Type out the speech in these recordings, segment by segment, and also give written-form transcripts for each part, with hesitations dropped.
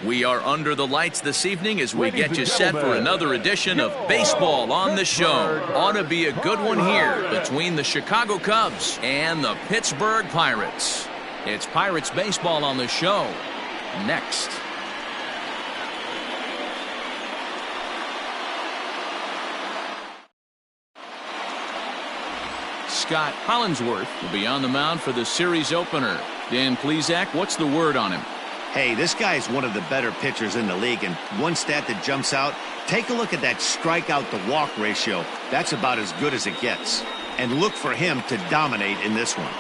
We are under the lights this evening as we get you set for another edition of Baseball on the Show. Ought to be a good one here between the Chicago Cubs and the Pittsburgh Pirates. It's Pirates Baseball on the Show. Next. Scott Hollingsworth will be on the mound for the series opener. Dan Plesac, what's the word on him? Hey, this guy is one of the better pitchers in the league, and one stat that jumps out, take a look at that strikeout to walk ratio. That's about as good as it gets. And look for him to dominate in this one.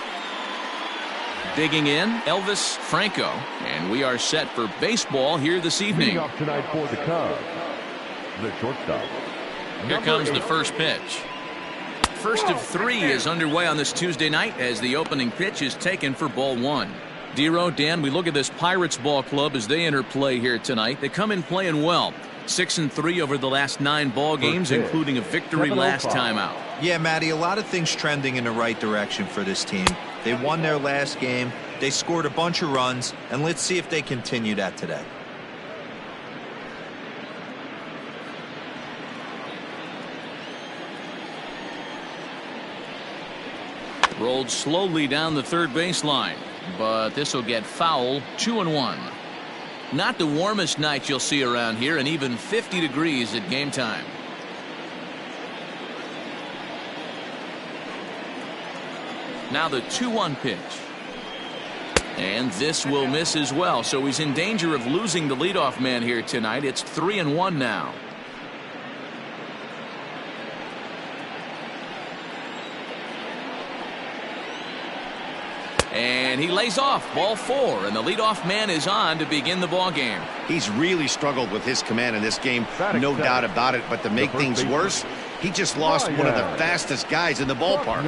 Digging in, Elvis Franco, and we are set for baseball here this evening. Leading off tonight for the Cubs, the shortstop. Here comes the first pitch. First of three is underway on this Tuesday night as the opening pitch is taken for ball one. Dero, Dan, we look at this Pirates ball club as they enter play here tonight. They come in playing well. 6-3 over the last 9 ball games, including a victory last time out. Yeah, Matty, a lot of things trending in the right direction for this team. They won their last game. They scored a bunch of runs, and let's see if they continue that today. Rolled slowly down the third baseline, but this will get foul. 2-1. Not the warmest night you'll see around here, and even 50 degrees at game time. Now the 2-1 pitch. And this will miss as well, so he's in danger of losing the leadoff man here tonight. It's 3-1 now. And he lays off. Ball 4, and the leadoff man is on to begin the ball game. He's really struggled with his command in this game, no doubt about it. But to make things worse, he just lost one of the fastest guys in the ballpark.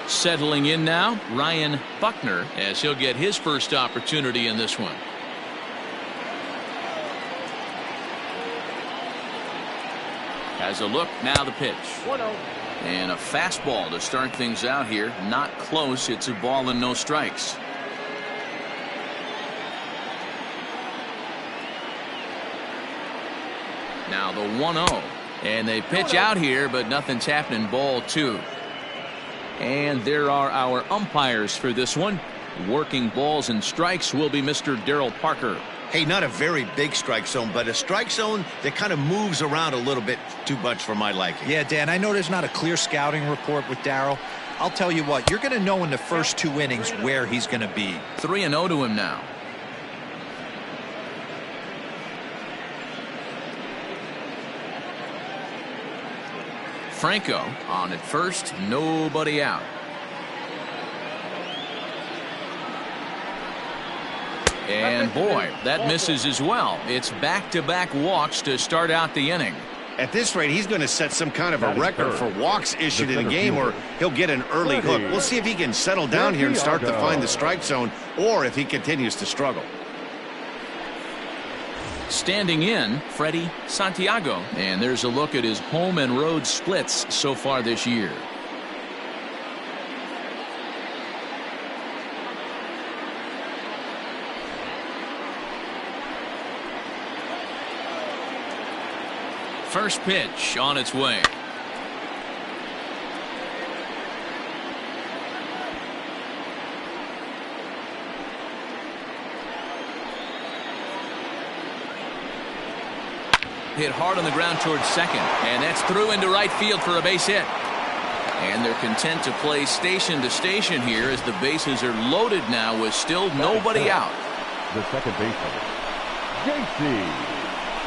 Settling in now, Ryan Buckner, as he'll get his first opportunity in this one. Has a look, now the pitch. 1-0. And a fastball to start things out here. Not close. It's a ball and no strikes. Now the 1-0. And they pitch out here, but nothing's happening. Ball 2. And there are our umpires for this one. Working balls and strikes will be Mr. Darryl Parker. Hey, not a very big strike zone, but a strike zone that kind of moves around a little bit too much for my liking. Yeah, Dan, I know there's not a clear scouting report with Darryl. I'll tell you what, you're going to know in the first 2 innings where he's going to be. 3-0 to him now. Franco on at first, nobody out. And boy, that misses as well. It's back-to-back walks to start out the inning. At this rate, he's going to set some kind of a record for walks issued in a game, or he'll get an early hook. We'll see if he can settle down here and start to find the strike zone, or if he continues to struggle. Standing in, Freddie Santiago. And there's a look at his home and road splits so far this year. First pitch on its way. Hit hard on the ground towards second, and that's through into right field for a base hit. And they're content to play station to station here as the bases are loaded now with still nobody out. The second baseman, J.C.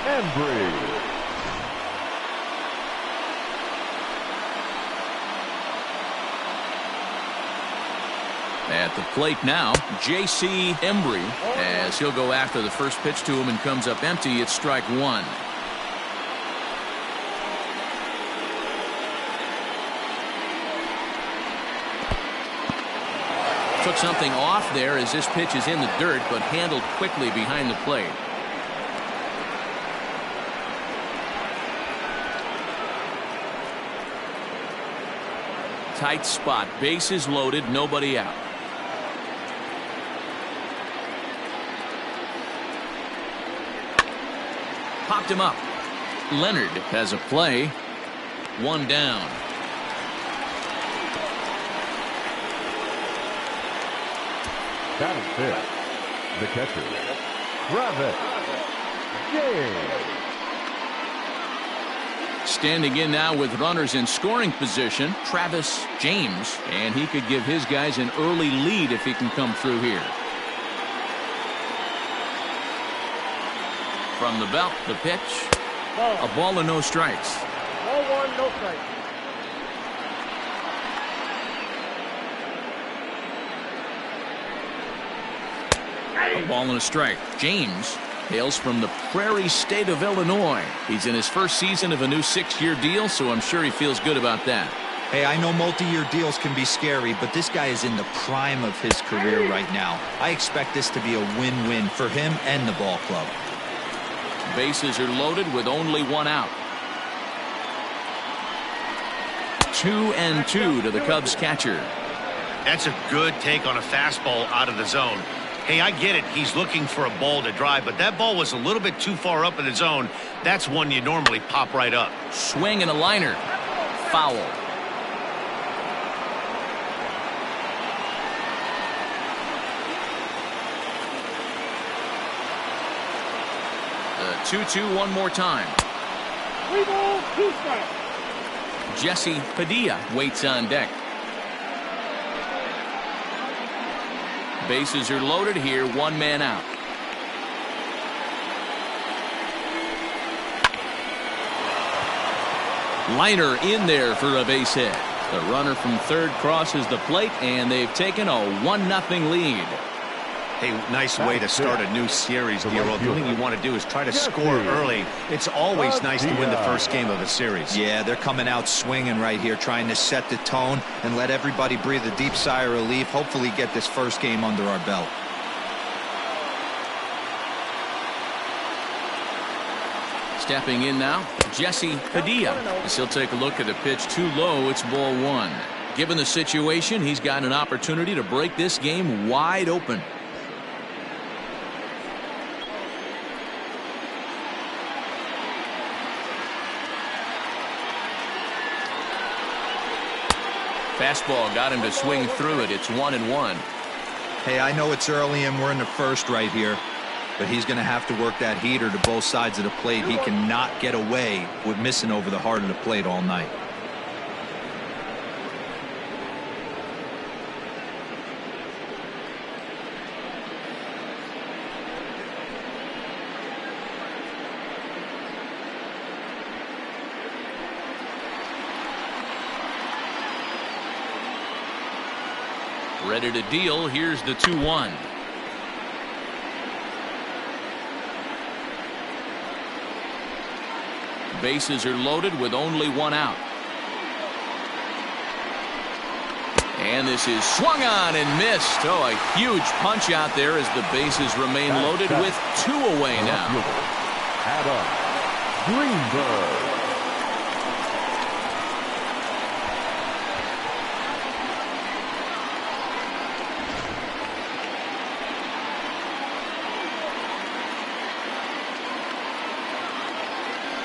Embry. At the plate now, J.C. Embry, as he'll go after the first pitch to him and comes up empty. It's strike 1. Took something off there as this pitch is in the dirt, but handled quickly behind the plate. Tight spot, bases loaded, nobody out. popped him up. Leonard has a play. One down. Batting fifth, the catcher, Travis James. Standing in now with runners in scoring position, Travis James, and he could give his guys an early lead if he can come through here. From the belt, the pitch, a ball and no strikes. Ball one, no strikes. A ball and a strike. James hails from the prairie state of Illinois. He's in his first season of a new 6-year deal, so I'm sure he feels good about that. Hey, I know multi-year deals can be scary, but this guy is in the prime of his career right now. I expect this to be a win-win for him and the ball club. Bases are loaded with only one out. 2-2 to the Cubs catcher. That's a good take on a fastball out of the zone. Hey, I get it. He's looking for a ball to drive, but that ball was a little bit too far up in the zone. That's one you normally pop right up. Swing and a liner. Foul. The 2-2 one more time. 3 balls, 2 strikes. Jesse Padilla waits on deck. Bases are loaded here, one man out. Liner in there for a base hit. The runner from third crosses the plate, and they've taken a 1-0 lead. Hey, nice way to start a new series, Dero. The only thing you want to do is try to score early. It's always nice to win the first game of a series. Yeah, they're coming out swinging right here, trying to set the tone and let everybody breathe a deep sigh of relief. Hopefully get this first game under our belt. Stepping in now, Jesse Padilla. As he'll take a look at the pitch too low, it's ball one. Given the situation, he's got an opportunity to break this game wide open. Fastball got him to swing through it. It's 1-1. Hey, I know it's early and we're in the first right here, but he's going to have to work that heater to both sides of the plate. He cannot get away with missing over the heart of the plate all night. Ready to deal. Here's the 2-1. Bases are loaded with only one out. And this is swung on and missed. Oh, a huge punch out there as the bases remain loaded with 2 away now. Adam Greenberg.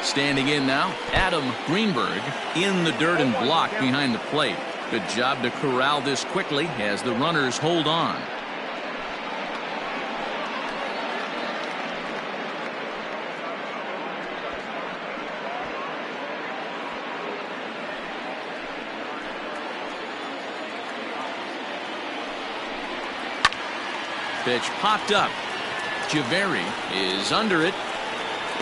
Standing in now, Adam Greenberg in the dirt and block behind the plate. Good job to corral this quickly as the runners hold on. Pitch popped up. Javeri is under it.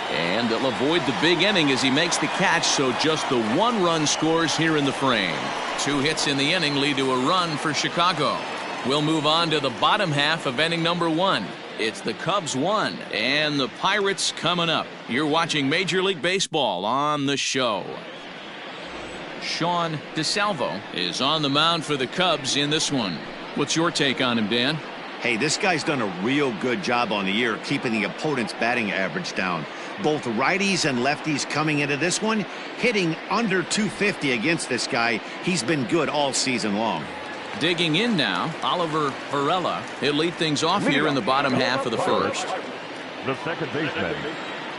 And they'll avoid the big inning as he makes the catch, so just the 1 run scores here in the frame. 2 hits in the inning lead to a run for Chicago. We'll move on to the bottom half of inning number 1. It's the Cubs 1 and the Pirates coming up. You're watching Major League Baseball on the show. Sean DeSalvo is on the mound for the Cubs in this one. What's your take on him, Dan? Hey, this guy's done a real good job on the year keeping the opponent's batting average down. Both righties and lefties coming into this one, hitting under 250 against this guy. He's been good all season long. Digging in now, Oliver Varela. He'll lead things off here in the bottom half of the first. The second baseman,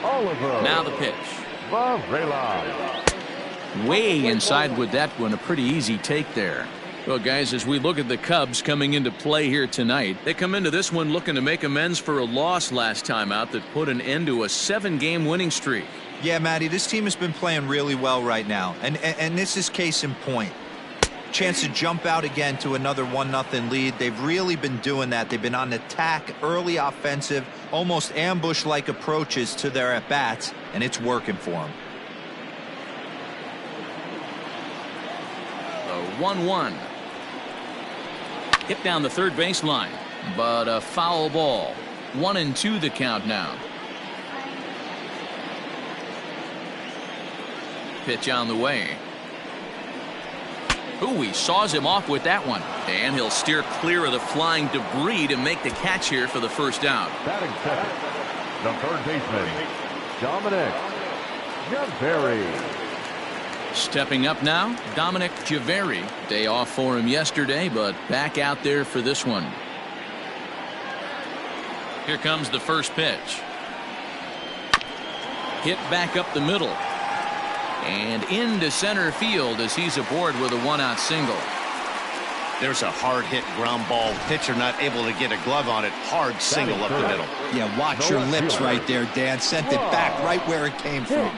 Oliver. Now the pitch. Varela. Way inside with that one. A pretty easy take there. Well, guys, as we look at the Cubs coming into play here tonight, they come into this one looking to make amends for a loss last time out that put an end to a 7-game winning streak. Yeah, Matty, this team has been playing really well right now, and this is case in point. Chance to jump out again to another 1-0 lead. They've really been doing that. They've been on attack, early offensive, almost ambush-like approaches to their at-bats, and it's working for them. The 1-1. Hit down the third baseline, but a foul ball. 1-2 the count now. Pitch on the way. Ooh, he saws him off with that one. And he'll steer clear of the flying debris to make the catch here for the first out. Batting second, the third baseman, Dominic Javeri. Stepping up now, Dominic Javeri. Day off for him yesterday, but back out there for this one. Here comes the first pitch. Hit back up the middle. And into center field as he's aboard with a 1-out single. There's a hard hit ground ball. Pitcher not able to get a glove on it. Hard single up the middle. Yeah, watch your lips right there, Dan. Sent it back right where it came from.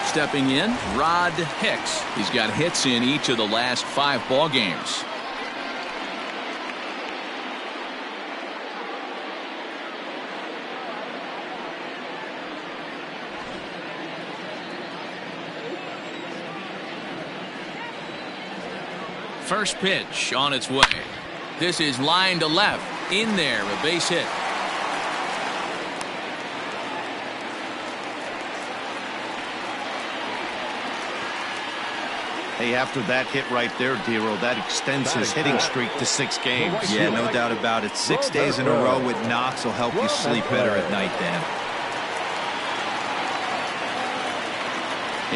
Stepping in, Rod Hicks. He's got hits in each of the last 5 ball games. First pitch on its way. This is line to left. In there, a base hit. Hey, after that hit right there, Dero, that extends his hitting streak to 6 games. Yeah, no doubt about it. 6 days in a row with knocks will help you sleep better at night, Dan.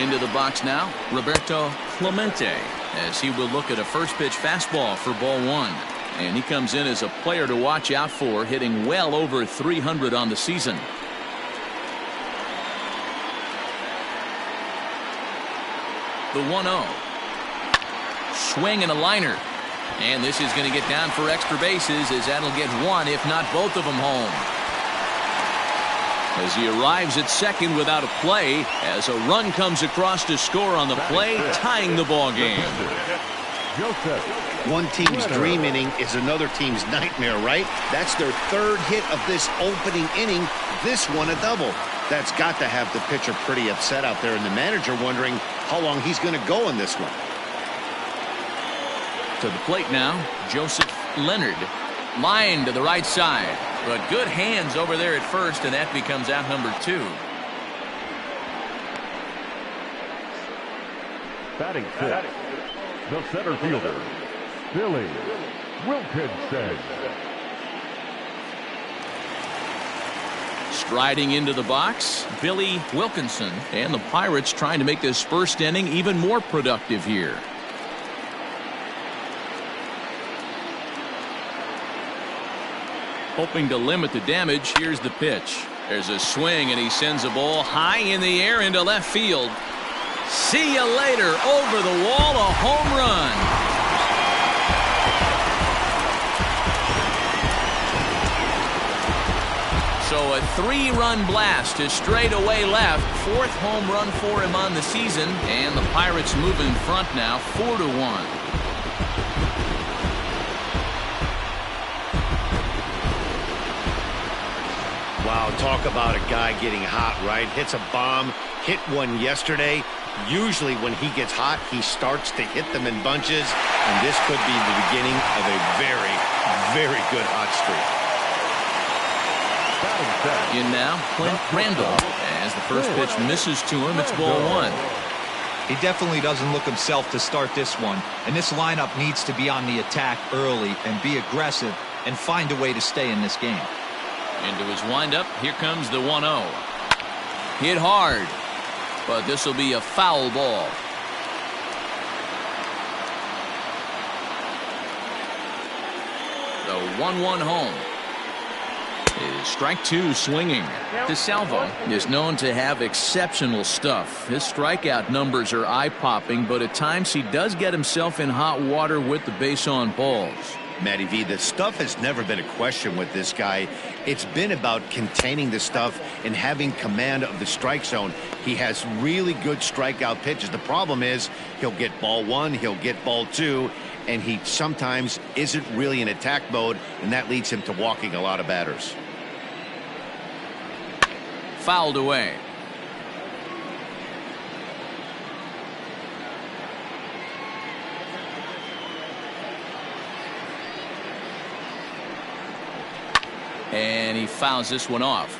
Into the box now, Roberto Clemente, as he will look at a first pitch fastball for ball 1. And he comes in as a player to watch out for, hitting well over 300 on the season. The 1-0. Swing and a liner. And this is going to get down for extra bases, as that'll get one, if not both of them, home. As he arrives at second without a play, as a run comes across to score on the play, tying the ball game. One team's dream inning is another team's nightmare, right? That's their 3rd hit of this opening inning. This one a double. That's got to have the pitcher pretty upset out there, and the manager wondering how long he's going to go in this one. To the plate now, Joseph Leonard. Line to the right side. But good hands over there at first, and that becomes out number 2. Batting sixth, the center fielder, Billy Wilkinson. Striding into the box, Billy Wilkinson. And the Pirates trying to make this first inning even more productive here. Hoping to limit the damage, here's the pitch. There's a swing, and he sends a ball high in the air into left field. See you later. Over the wall, a home run. So a 3-run blast to straightaway left. 4th home run for him on the season. And the Pirates move in front now, 4-1. Wow, talk about a guy getting hot, right? Hits a bomb, hit one yesterday. Usually when he gets hot, he starts to hit them in bunches, and this could be the beginning of a very, very good hot streak. In now, Clint Randall, as the first pitch misses to him. It's ball 1. He definitely doesn't look himself to start this one, and this lineup needs to be on the attack early and be aggressive and find a way to stay in this game. Into his windup, here comes the 1-0. Hit hard, but this will be a foul ball. 1-1 home. Is strike two swinging. DeSalvo is known to have exceptional stuff. His strikeout numbers are eye-popping, but at times he does get himself in hot water with the base on balls. Matty V, the stuff has never been a question with this guy. It's been about containing the stuff and having command of the strike zone. He has really good strikeout pitches. The problem is he'll get ball one, he'll get ball two, and he sometimes isn't really in attack mode, and that leads him to walking a lot of batters. Fouled away. And he fouls this one off.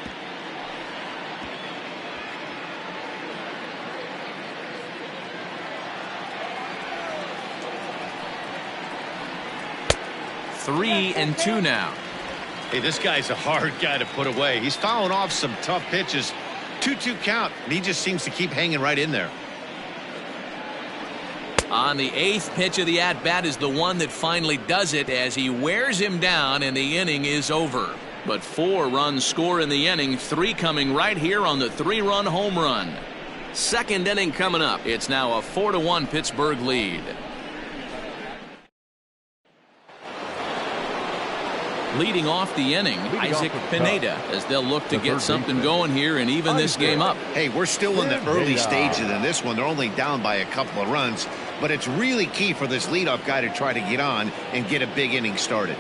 Three and two now. Hey, this guy's a hard guy to put away. He's fouling off some tough pitches. 2-2 count, and he just seems to keep hanging right in there. On the eighth pitch of the at-bat is the one that finally does it as he wears him down, and the inning is over. But 4 runs score in the inning, 3 coming right here on the 3-run home run. Second inning coming up. It's now a 4-1 Pittsburgh lead. Leading off the inning, Isaac Pineda, as they'll look to get something going here and even this game up. Hey, we're still in the early stages in this one. They're only down by a couple of runs, but it's really key for this leadoff guy to try to get on and get a big inning started.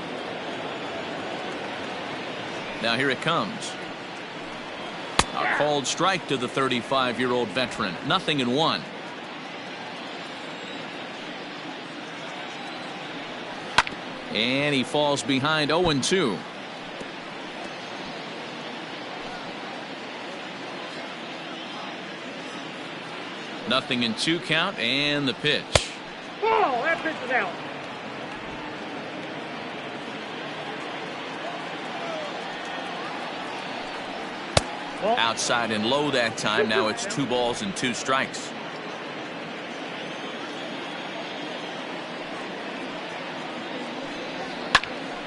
Now here it comes. A called strike to the 35-year-old veteran. 0-1. And he falls behind 0-2. Nothing in 2 count, and the pitch. Ball, that pitch is out. Outside and low that time. Now it's 2 balls and 2 strikes.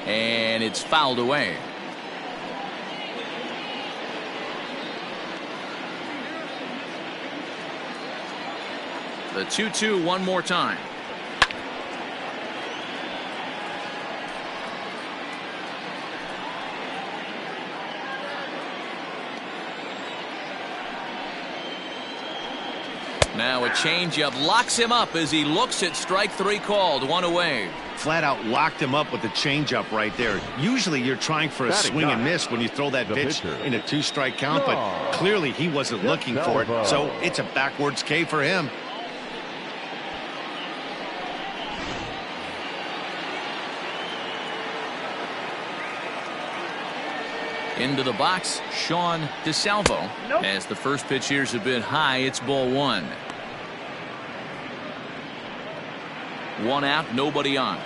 And it's fouled away. The 2-2 one more time. Now a changeup locks him up as he looks at strike 3 called. 1 away. Flat out locked him up with the changeup right there. Usually you're trying for a swing and miss when you throw that pitch in a 2-strike count, but clearly he wasn't looking for it, so it's a backwards K for him. Into the box, Sean DeSalvo. As the first pitch here's a bit high, it's ball 1. 1 out, nobody on.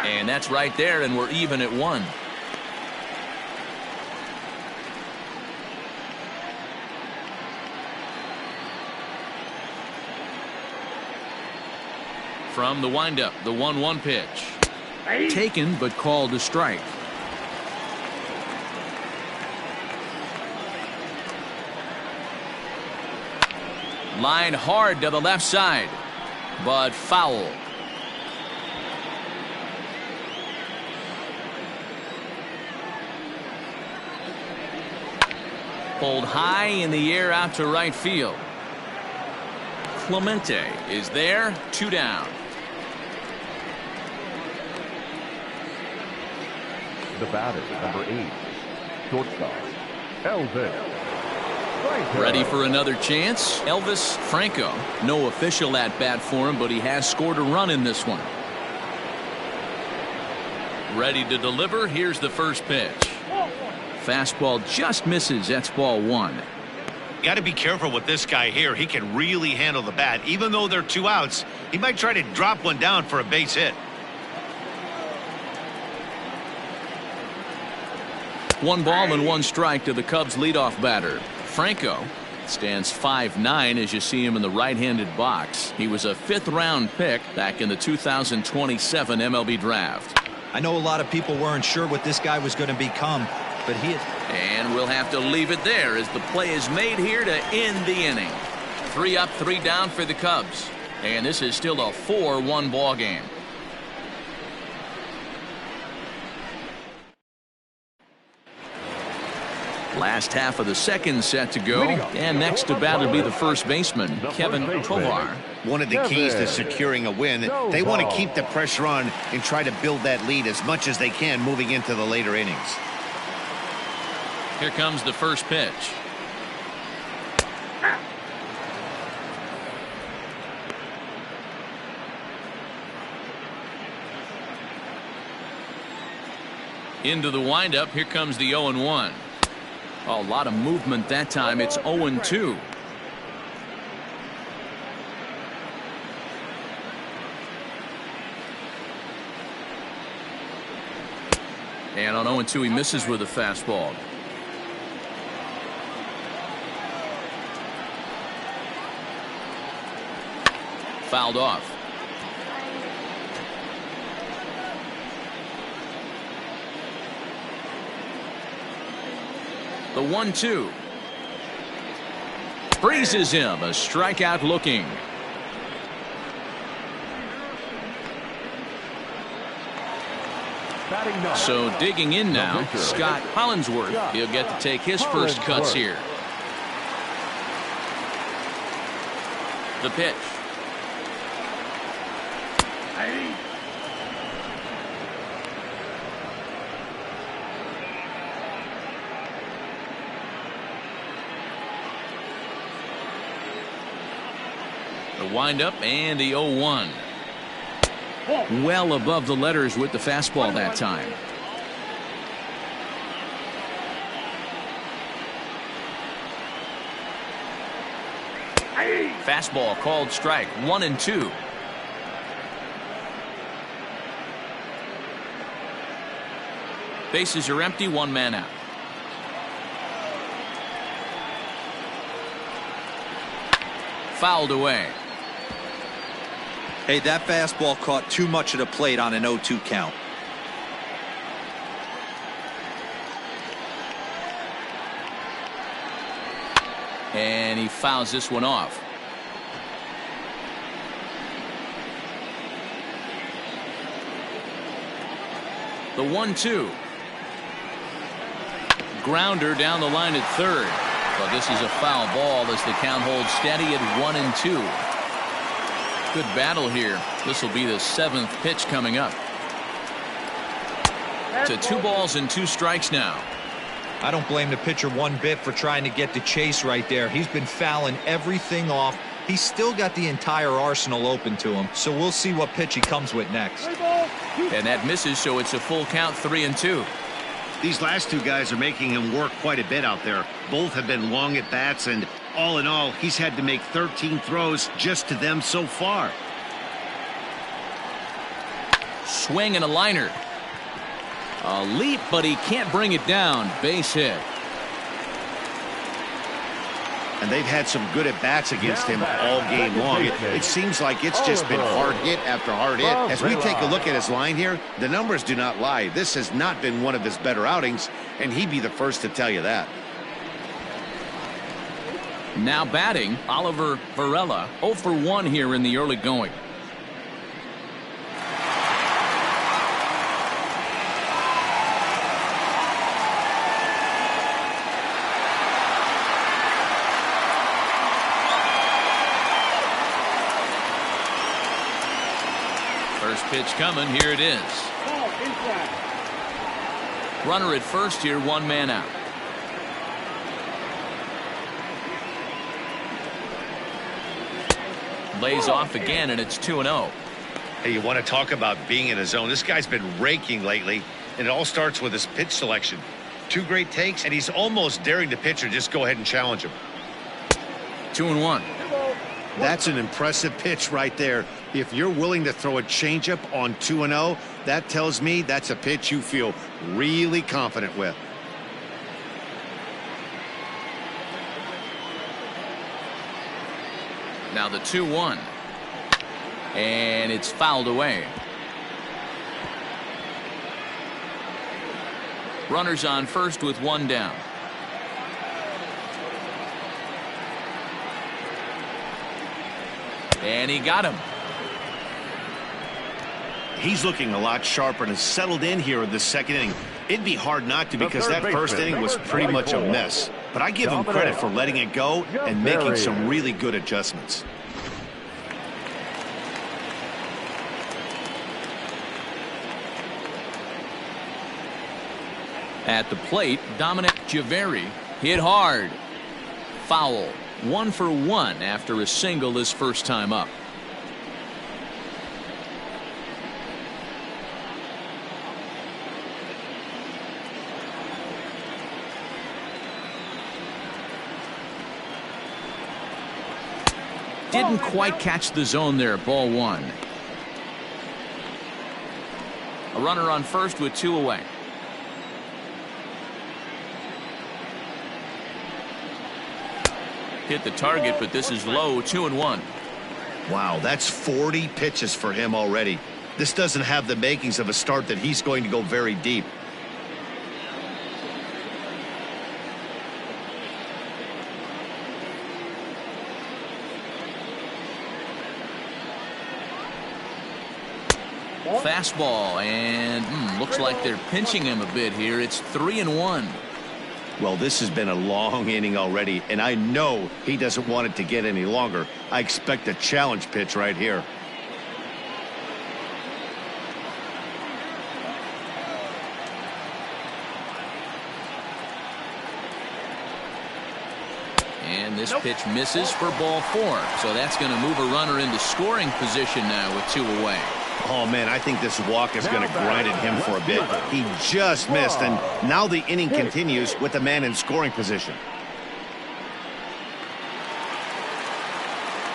And that's right there, and we're even at 1. From the windup, the 1-1 pitch. Taken, but called a strike. Line hard to the left side, but foul. Pulled high in the air out to right field. Clemente is there, 2 down. The batter, number 8, shortstop, Elvis. Ready for another chance. Elvis Franco. No official at bat for him, but he has scored a run in this one. Ready to deliver. Here's the first pitch. Fastball just misses. That's ball 1. Got to be careful with this guy here. He can really handle the bat. Even though they're 2 outs, he might try to drop one down for a base hit. 1 ball and 1 strike to the Cubs leadoff batter. Franco Stands 5'9" as you see him in the right-handed box. He was a 5th-round pick back in the 2027 MLB draft. I know a lot of people weren't sure what this guy was going to become, but he is. And we'll have to leave it there as the play is made here to end the inning. 3 up, 3 down for the Cubs. And this is still a 4-1 ball game. Last half of the second set to go. And next to bat will be the first baseman, Kevin Tovar. One of the keys to securing a win, they want to keep the pressure on and try to build that lead as much as they can moving into the later innings. Here comes the first pitch. Into the windup. Here comes the 0-1. A lot of movement that time. It's 0-2. And on 0-2 he misses with a fastball. Fouled off. The 1-2. Freezes him. A strikeout looking. So digging in now, Scott Hollinsworth. He'll get to take his first cuts here. The pitch. The windup and the 0-1. Well above the letters with the fastball that time. Fastball called strike. 1-2. Bases are empty. 1 man out. Fouled away. Hey, that fastball caught too much of the plate on an 0-2 count. And he fouls this one off. The 1-2. Grounder down the line at third. But this is a foul ball as the count holds steady at 1-2. Good battle here. This will be the 7th pitch coming up. To 2 balls and 2 strikes now. I don't blame the pitcher one bit for trying to get the chase right there. He's been fouling everything off. He's still got the entire arsenal open to him. So we'll see what pitch he comes with next. And that misses, so it's a full count, 3-2. These last 2 guys are making him work quite a bit out there. Both have been long at bats, and all in all, he's had to make 13 throws just to them so far. Swing and a liner. A leap, but he can't bring it down. Base hit. And they've had some good at-bats against him all game long. It seems like it's just been hard hit after hard hit. As we take a look at his line here, the numbers do not lie. This has not been one of his better outings, and he'd be the first to tell you that. Now batting, Oliver Varela, 0 for 1 here in the early going. First pitch coming. Here it is. Runner at first here, 1 man out. Lays off again, and it's 2-0. Hey, you want to talk about being in a zone? This guy's been raking lately, and it all starts with his pitch selection. 2 great takes, and he's almost daring the pitcher just go ahead and challenge him. 2-1. That's an impressive pitch right there. If you're willing to throw a changeup on 2-0, that tells me that's a pitch you feel really confident with. Now the 2-1. And it's fouled away. Runners on first with one down. And he got him. He's looking a lot sharper and has settled in here in the second inning. It'd be hard not to because that first inning was pretty much a mess. But I give him credit for letting it go and making some really good adjustments. At the plate, Dominic Javeri hit hard. Foul. 1 for 1 after a single his first time up. Didn't quite catch the zone there. Ball 1. A runner on first with 2 away. Hit the target, but this is low. 2-1. Wow, that's 40 pitches for him already. This doesn't have the makings of a start that he's going to go very deep. Fastball, and looks like they're pinching him a bit here. It's 3-1. Well, this has been a long inning already, and I know he doesn't want it to get any longer. I expect a challenge pitch right here. And this pitch misses for ball 4. So that's going to move a runner into scoring position now with 2 away. Oh, man, I think this walk is going to grind at him for a bit. He just missed, and now the inning continues with the man in scoring position.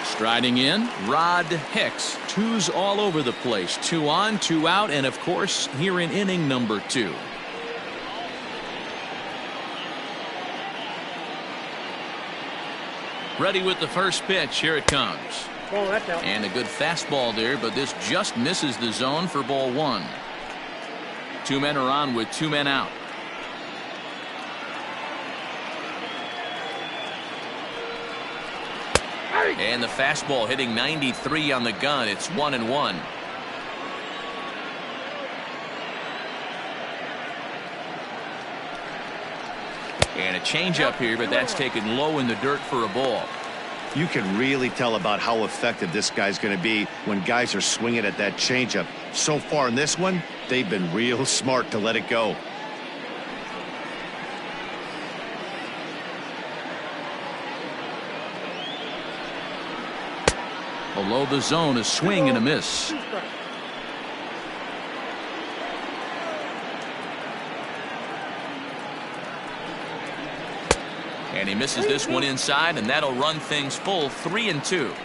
Striding in, Rod Hicks. 2s all over the place. 2 on, 2 out, and of course, here in inning number 2. Ready with the first pitch. Here it comes. Oh, that's out. And a good fastball there, but this just misses the zone for ball 1. 2 men are on with 2 men out. And the fastball hitting 93 on the gun. It's 1-1. And a changeup here, but that's taken low in the dirt for a ball. You can really tell about how effective this guy's going to be when guys are swinging at that changeup. So far in this one, they've been real smart to let it go. Below the zone, a swing and a miss. And he misses this one inside, and that'll run things full. 3-2.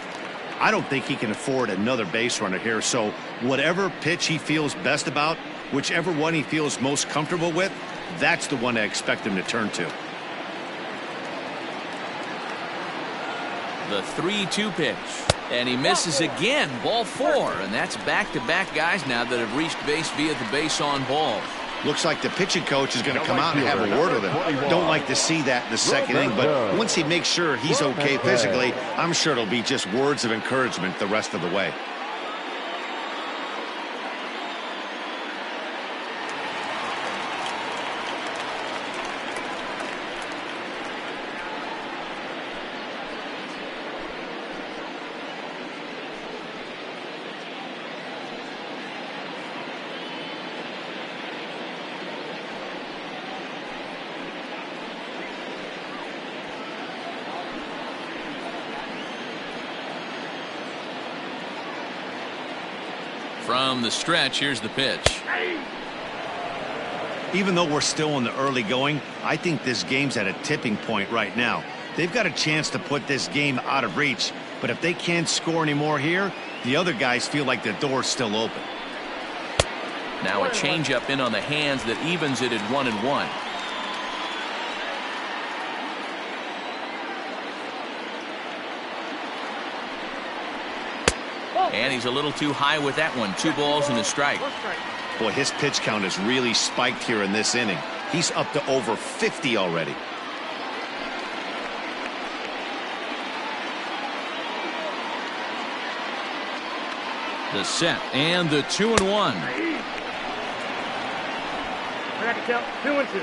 I don't think he can afford another base runner here, so whatever pitch he feels best about, whichever one he feels most comfortable with, that's the one I expect him to turn to. The 3-2 pitch. And he misses again. Ball 4. And that's back-to-back guys now that have reached base via the base on balls. Looks like the pitching coach is going to come out and have a word with him. Don't like to see that in the second inning, but once he makes sure he's okay physically, I'm sure it'll be just words of encouragement the rest of the way. From the stretch, here's the pitch. Even though we're still in the early going, I think this game's at a tipping point right now. They've got a chance to put this game out of reach, but if they can't score any more here, the other guys feel like the door's still open. Now a changeup in on the hands that evens it at 1-1. And he's a little too high with that one. 2 balls and a strike. Boy, his pitch count has really spiked here in this inning. He's up to over 50 already. The set and the 2-1. I got to count 2-2.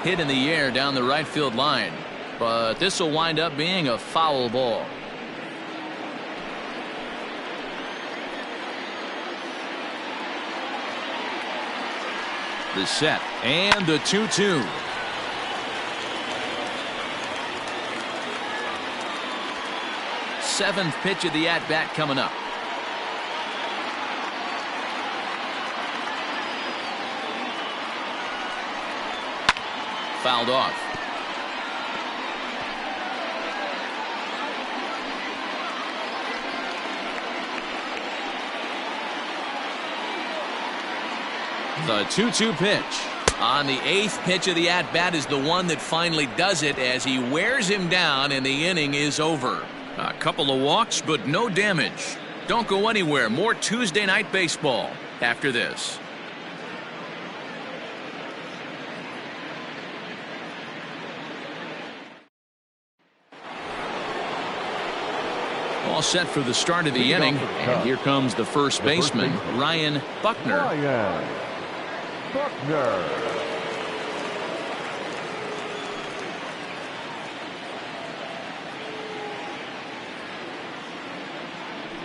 Hit in the air down the right field line, but this will wind up being a foul ball. The set and the 2-2. Seventh pitch of the at-bat coming up. Fouled off. The 2-2 pitch. On the 8th pitch of the at-bat is the one that finally does it as he wears him down and the inning is over. A couple of walks, but no damage. Don't go anywhere. More Tuesday night baseball after this. All set for the start of the inning. And here comes the first baseman, Ryan Buckner.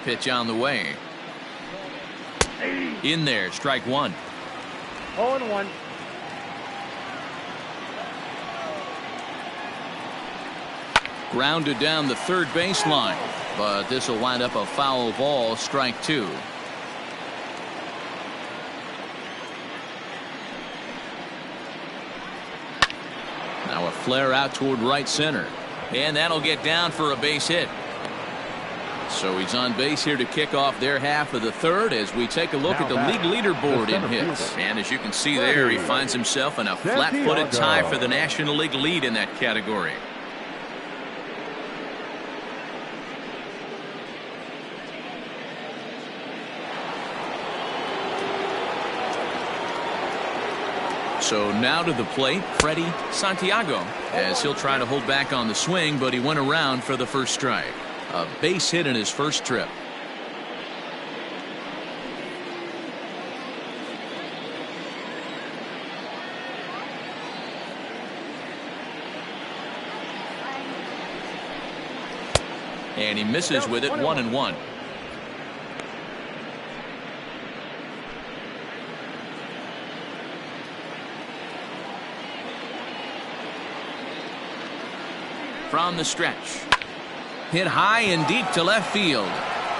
Pitch on the way. In there, strike one. 0-1. Grounded down the third baseline, but this will wind up a foul ball, strike two. Now a flare out toward right center, and that'll get down for a base hit. So he's on base here to kick off their half of the third as we take a look at the league leaderboard in hits. And as you can see there, he finds himself in a flat-footed tie for the National League lead in that category. So now to the plate, Freddie Santiago, as he'll try to hold back on the swing, but he went around for the first strike. A base hit in his first trip. And he misses with it, 1-1. From the stretch. Hit high and deep to left field.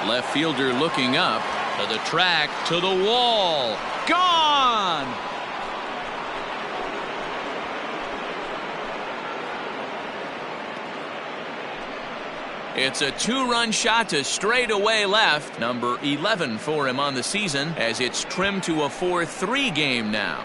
Left fielder looking up to the track, to the wall. Gone! It's a 2-run shot to straightaway left. Number 11 for him on the season as it's trimmed to a 4-3 game now.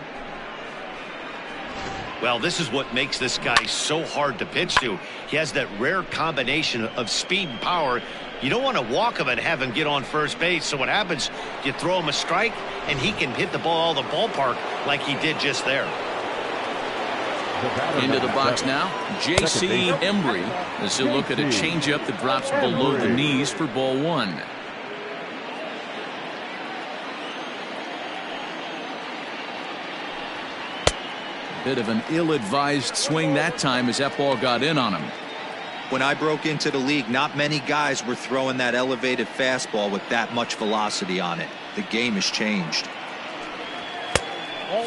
Well, this is what makes this guy so hard to pitch to. He has that rare combination of speed and power. You don't want to walk him and have him get on first base. So what happens, you throw him a strike, and he can hit the ball out of the ballpark like he did just there. Into the box now, J.C. Embry as he'll look at a changeup that drops below the knees for ball one. Bit of an ill-advised swing that time as that ball got in on him. When I broke into the league, not many guys were throwing that elevated fastball with that much velocity on it. The game has changed.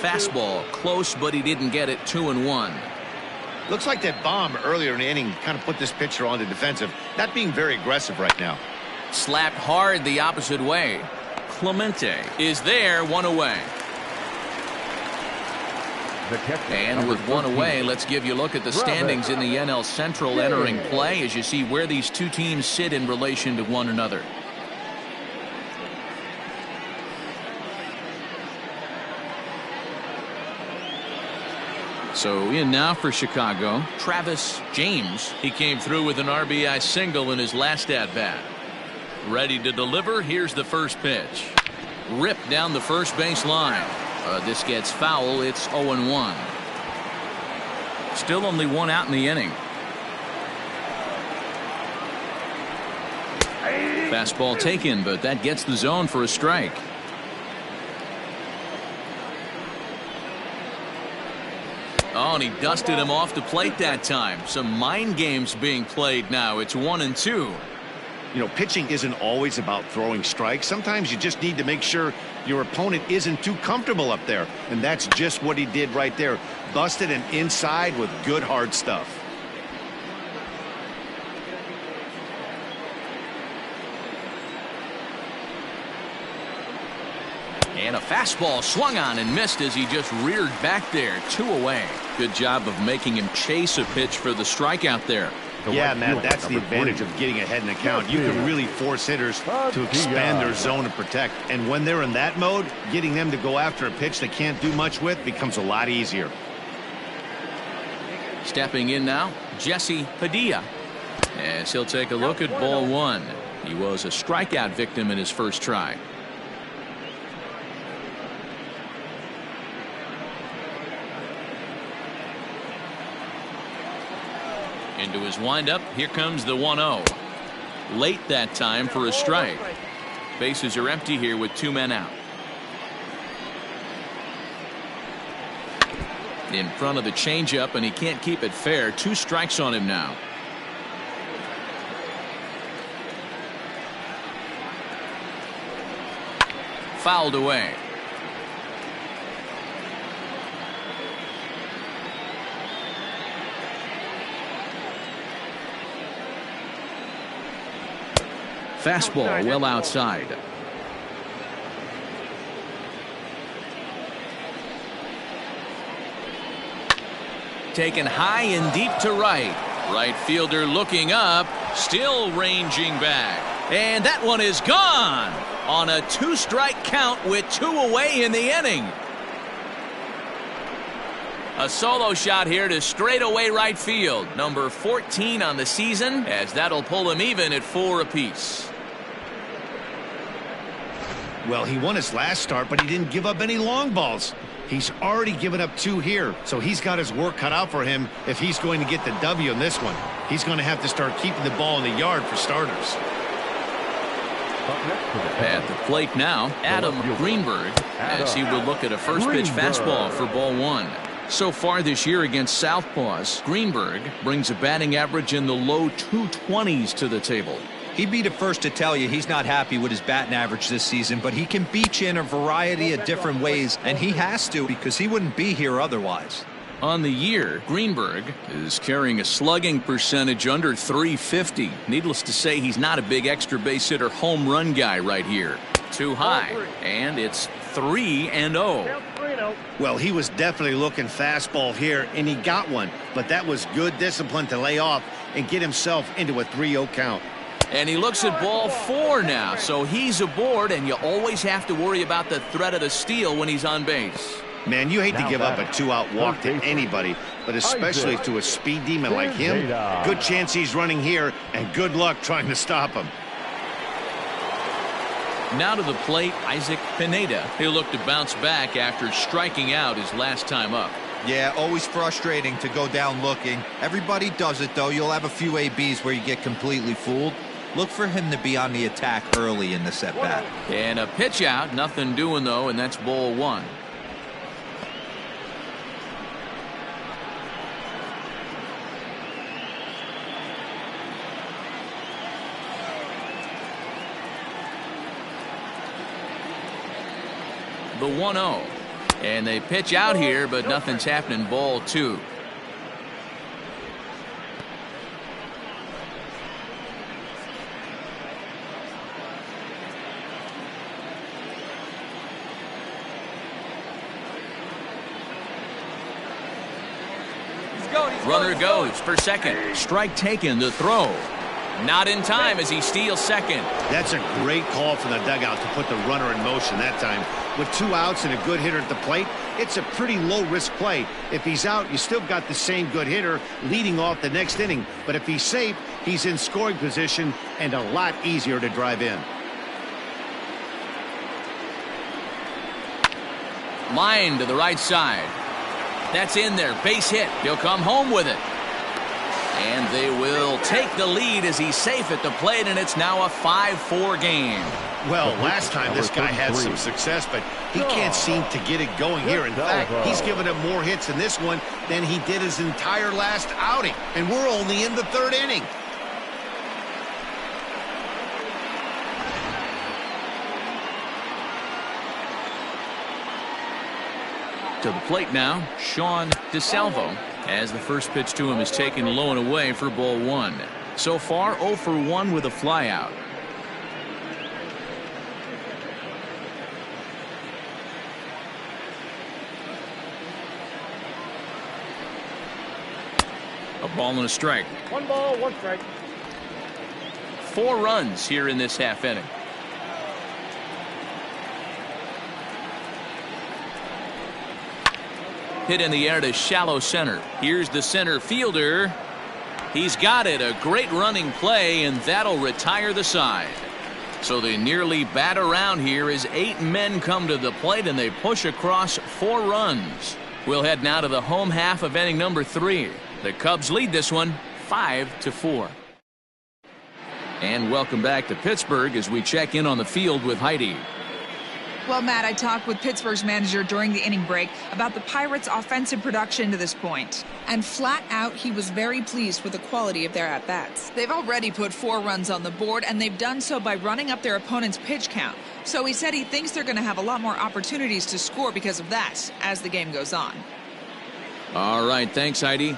Fastball close, but he didn't get it. 2-1. Looks like that bomb earlier in the inning kind of put this pitcher on the defensive, not being very aggressive right now. Slapped hard the opposite way. Clemente is there, one away. And with one away, let's give you a look at the standings in the NL Central entering play as you see where these two teams sit in relation to one another. So in now for Chicago, Travis James. He came through with an RBI single in his last at-bat. Ready to deliver. Here's the first pitch. Ripped down the first base line. This gets foul. It's 0-1. Still only one out in the inning. Fastball taken, but that gets the zone for a strike. Oh, and he dusted him off the plate that time. Some mind games being played now. It's 1-2. You know, pitching isn't always about throwing strikes. Sometimes you just need to make sure your opponent isn't too comfortable up there. And that's just what he did right there. Busted him inside with good hard stuff. And a fastball swung on and missed as he just reared back there. 2 away. Good job of making him chase a pitch for the strikeout there. Yeah, Matt, that's the advantage of getting ahead in the count. You can really force hitters to expand their zone and protect. And when they're in that mode, getting them to go after a pitch they can't do much with becomes a lot easier. Stepping in now, Jesse Padilla. As he'll take a look at ball 1. He was a strikeout victim in his first try. Into his windup. Here comes the 1-0. Late that time for a strike. Bases are empty here with 2 men out. In front of the changeup, and he can't keep it fair. 2 strikes on him now. Fouled away. Fastball well outside. Taken high and deep to right. Right fielder looking up, still ranging back. And that one is gone on a 2-strike count with 2 away in the inning. A solo shot here to straightaway right field. Number 14 on the season, as that'll pull him even at 4 apiece. Well, he won his last start, but he didn't give up any long balls. He's already given up 2 here, so he's got his work cut out for him if he's going to get the W in this one. He's going to have to start keeping the ball in the yard for starters. At the plate now, Adam Greenberg, as he will look at a first pitch fastball for ball 1. So far this year against Southpaws, Greenberg brings a batting average in the low 220s to the table. He'd be the first to tell you he's not happy with his batting average this season, but he can beat you in a variety of different ways, and he has to because he wouldn't be here otherwise. On the year, Greenberg is carrying a slugging percentage under 350. Needless to say, he's not a big extra base hitter home run guy right here. Too high, and it's 3-0. Well, he was definitely looking fastball here, and he got one, but that was good discipline to lay off and get himself into a 3-0 count. And he looks at ball 4 now, so he's aboard, and you always have to worry about the threat of the steal when he's on base. Man, you hate to give up a 2-out walk to anybody, but especially to a speed demon like him. Good chance he's running here, and good luck trying to stop him. Now to the plate, Isaac Pineda. He'll look to bounce back after striking out his last time up. Yeah, always frustrating to go down looking. Everybody does it, though. You'll have a few ABs where you get completely fooled. Look for him to be on the attack early in the at-bat. And a pitch out, nothing doing though, and that's ball 1. The 1-0. And they pitch out here, but nothing's happening. Ball 2. Runner goes for second. Strike taken, the throw. Not in time as he steals second. That's a great call from the dugout to put the runner in motion that time. With 2 outs and a good hitter at the plate, it's a pretty low-risk play. If he's out, you still got the same good hitter leading off the next inning. But if he's safe, he's in scoring position and a lot easier to drive in. Line to the right side. That's in there. Base hit. He'll come home with it. And they will take the lead as he's safe at the plate, and it's now a 5-4 game. Well, last time this guy had some success, but he can't seem to get it going here. In fact, he's given up more hits in this one than he did his entire last outing. And we're only in the 3rd inning. To the plate now, Sean DeSalvo, as the first pitch to him is taken low and away for ball 1. So far, 0 for 1 with a flyout. A ball and a strike. 1 ball, 1 strike. 4 runs here in this half inning. Hit in the air to shallow center. Here's the center fielder. He's got it. A great running play, and that'll retire the side. So they nearly bat around here as 8 men come to the plate, and they push across 4 runs. We'll head now to the home half of inning number 3. The Cubs lead this one 5-4. And welcome back to Pittsburgh as we check in on the field with Heidi. Well, Matt, I talked with Pittsburgh's manager during the inning break about the Pirates' offensive production to this point. And flat out, he was very pleased with the quality of their at-bats. They've already put 4 runs on the board, and they've done so by running up their opponent's pitch count. So he said he thinks they're going to have a lot more opportunities to score because of that as the game goes on. All right, thanks, Heidi.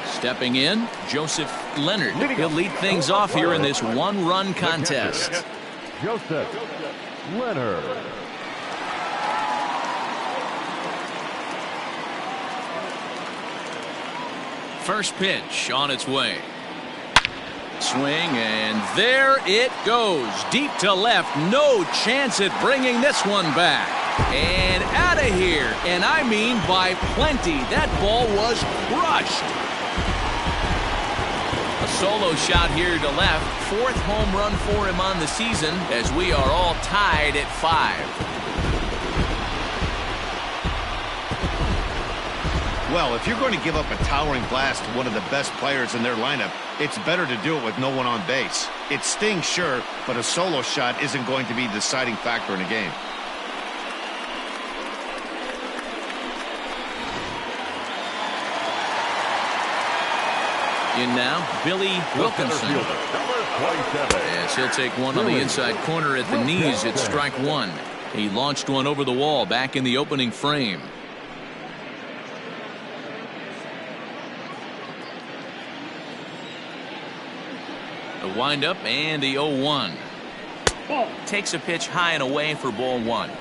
Stepping in, Joseph Leonard. He'll lead things off here in this 1-run contest. Joseph Leonard. First pitch on its way. Swing, and there it goes. Deep to left. No chance at bringing this one back. And out of here. And I mean by plenty. That ball was crushed. A solo shot here to left. 4th home run for him on the season as we are all tied at 5. Well, if you're going to give up a towering blast to one of the best players in their lineup, it's better to do it with no one on base. It stings, sure, but a solo shot isn't going to be the deciding factor in a game. In now, Billy Wilkinson. Yes, he'll take one on the inside corner at the knees. It's strike 1. He launched one over the wall back in the opening frame. The windup and the 0-1. Takes a pitch high and away for ball 1.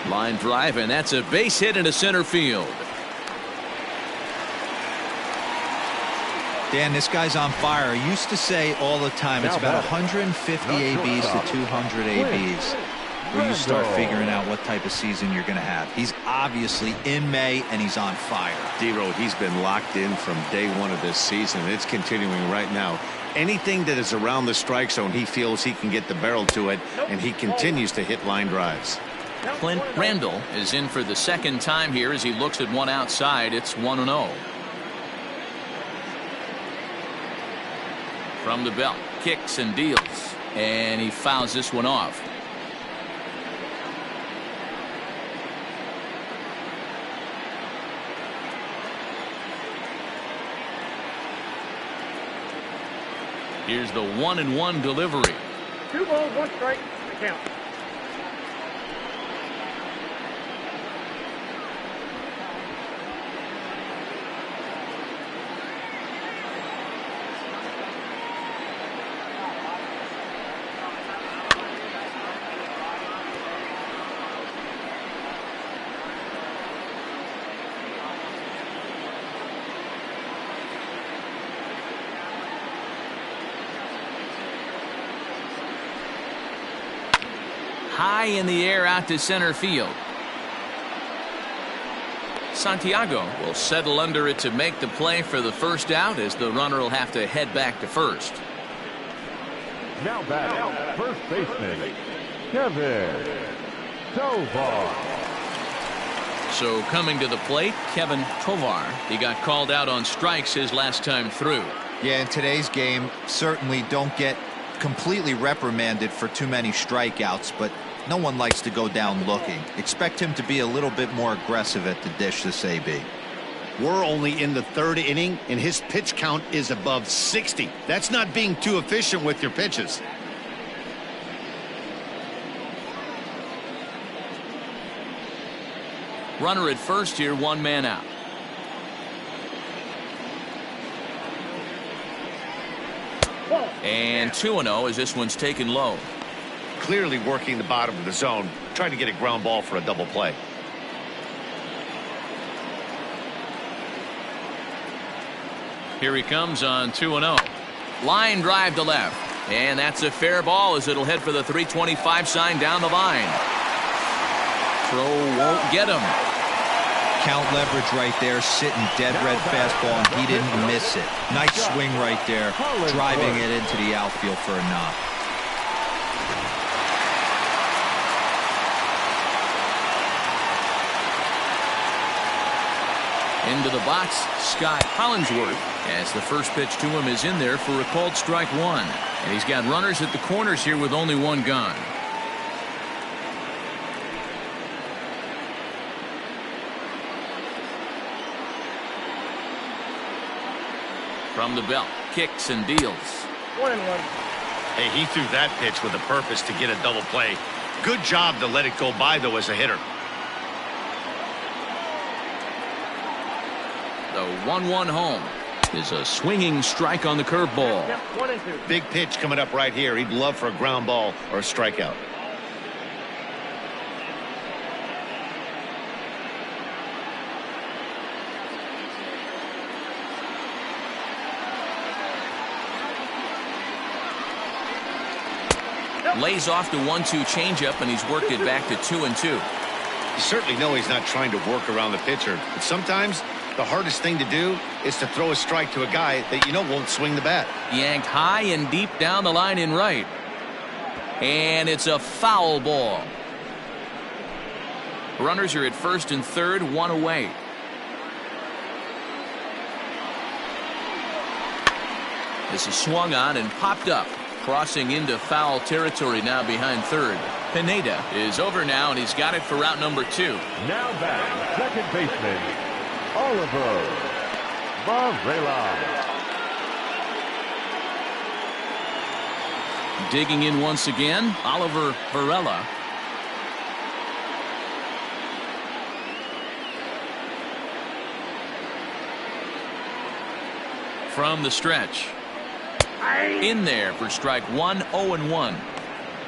Line drive, and that's a base hit into center field. Dan, this guy's on fire. I used to say all the time it's about 150 ABs to 200 ABs where you start figuring out what type of season you're going to have. He's obviously in May, and he's on fire. D-Road, he's been locked in from day 1 of this season, and it's continuing right now. Anything that is around the strike zone, he feels he can get the barrel to it, and he continues to hit line drives. Clint Randall is in for the 2nd time here as he looks at one outside. It's 1-0. From the belt, kicks and deals, and he fouls this one off. Here's the 1-1 delivery. 2 balls, 1 strike. The count. high in the air out to center field. Santiago will settle under it to make the play for the first out, as the runner will have to head back to first. Now back, first baseman, Kevin Tovar. So coming to the plate, Kevin Tovar. He got called out on strikes his last time through. Yeah, in today's game, certainly don't get completely reprimanded for too many strikeouts, but no one likes to go down looking. Expect him to be a little bit more aggressive at the dish this AB. We're only in the third inning, and his pitch count is above 60. That's not being too efficient with your pitches. Runner at first here, one man out. And 2-0 as this one's taken low. Clearly working the bottom of the zone, trying to get a ground ball for a double play. Here he comes on 2-0. Line drive to left. And that's a fair ball as it'll head for the 325 sign down the line. Throw won't get him. Count leverage right there, sitting dead red fastball, and he didn't miss it. Nice swing right there, driving it into the outfield for a knock. Into the box, Scott Hollingsworth, as the first pitch to him is in there for a called strike one. And he's got runners at the corners here with only one gone. From the belt, kicks and deals. 1-1. Hey, he threw that pitch with a purpose to get a double play. Good job to let it go by, though, as a hitter. The 1-1 home is a swinging strike on the curveball. Yep, 1-2. Big pitch coming up right here. He'd love for a ground ball or a strikeout. Lays off the 1-2 changeup, and he's worked it back to 2-2. You certainly know he's not trying to work around the pitcher, but sometimes the hardest thing to do is to throw a strike to a guy that you know won't swing the bat. Yanked high and deep down the line in right. And it's a foul ball. Runners are at first and third, one away. This is swung on and popped up. Crossing into foul territory now behind third. Pineda is over now, and he's got it for route number 2. Now back, second baseman, Oliver Varela. Digging in once again, Oliver Varela. From the stretch. In there for strike one, 0-1.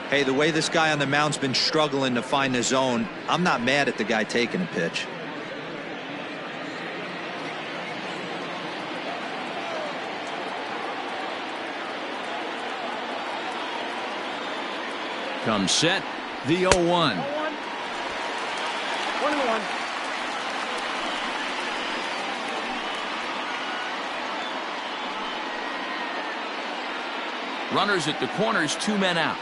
Hey, the way this guy on the mound's been struggling to find the zone, I'm not mad at the guy taking a pitch. Comes set, the 0-1. 1-1. Runners at the corners, 2 men out.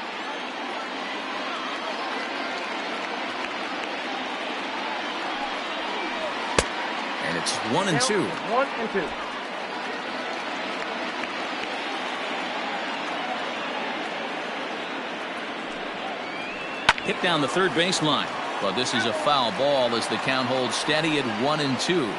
And it's 1-2. 1-2. Hit down the third baseline, but this is a foul ball as the count holds steady at 1-2.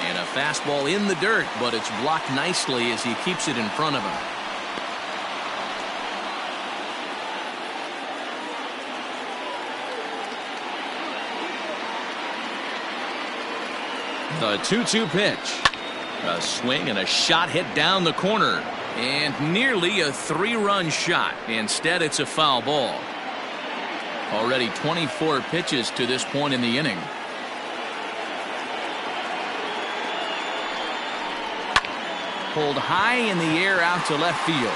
And a fastball in the dirt, but it's blocked nicely as he keeps it in front of him. The 2-2 pitch. A swing and a shot hit down the corner. And nearly a 3-run shot. Instead, it's a foul ball. Already 24 pitches to this point in the inning. pulled high in the air out to left field.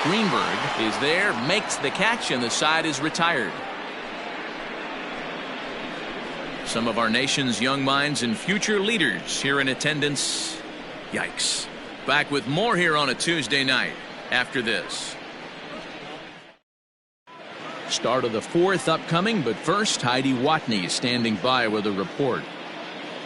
Greenberg is there, makes the catch, and the side is retired. Some of our nation's young minds and future leaders here in attendance. Yikes. Back with more here on a Tuesday night after this. Start of the fourth upcoming, but first, Heidi Watney standing by with a report.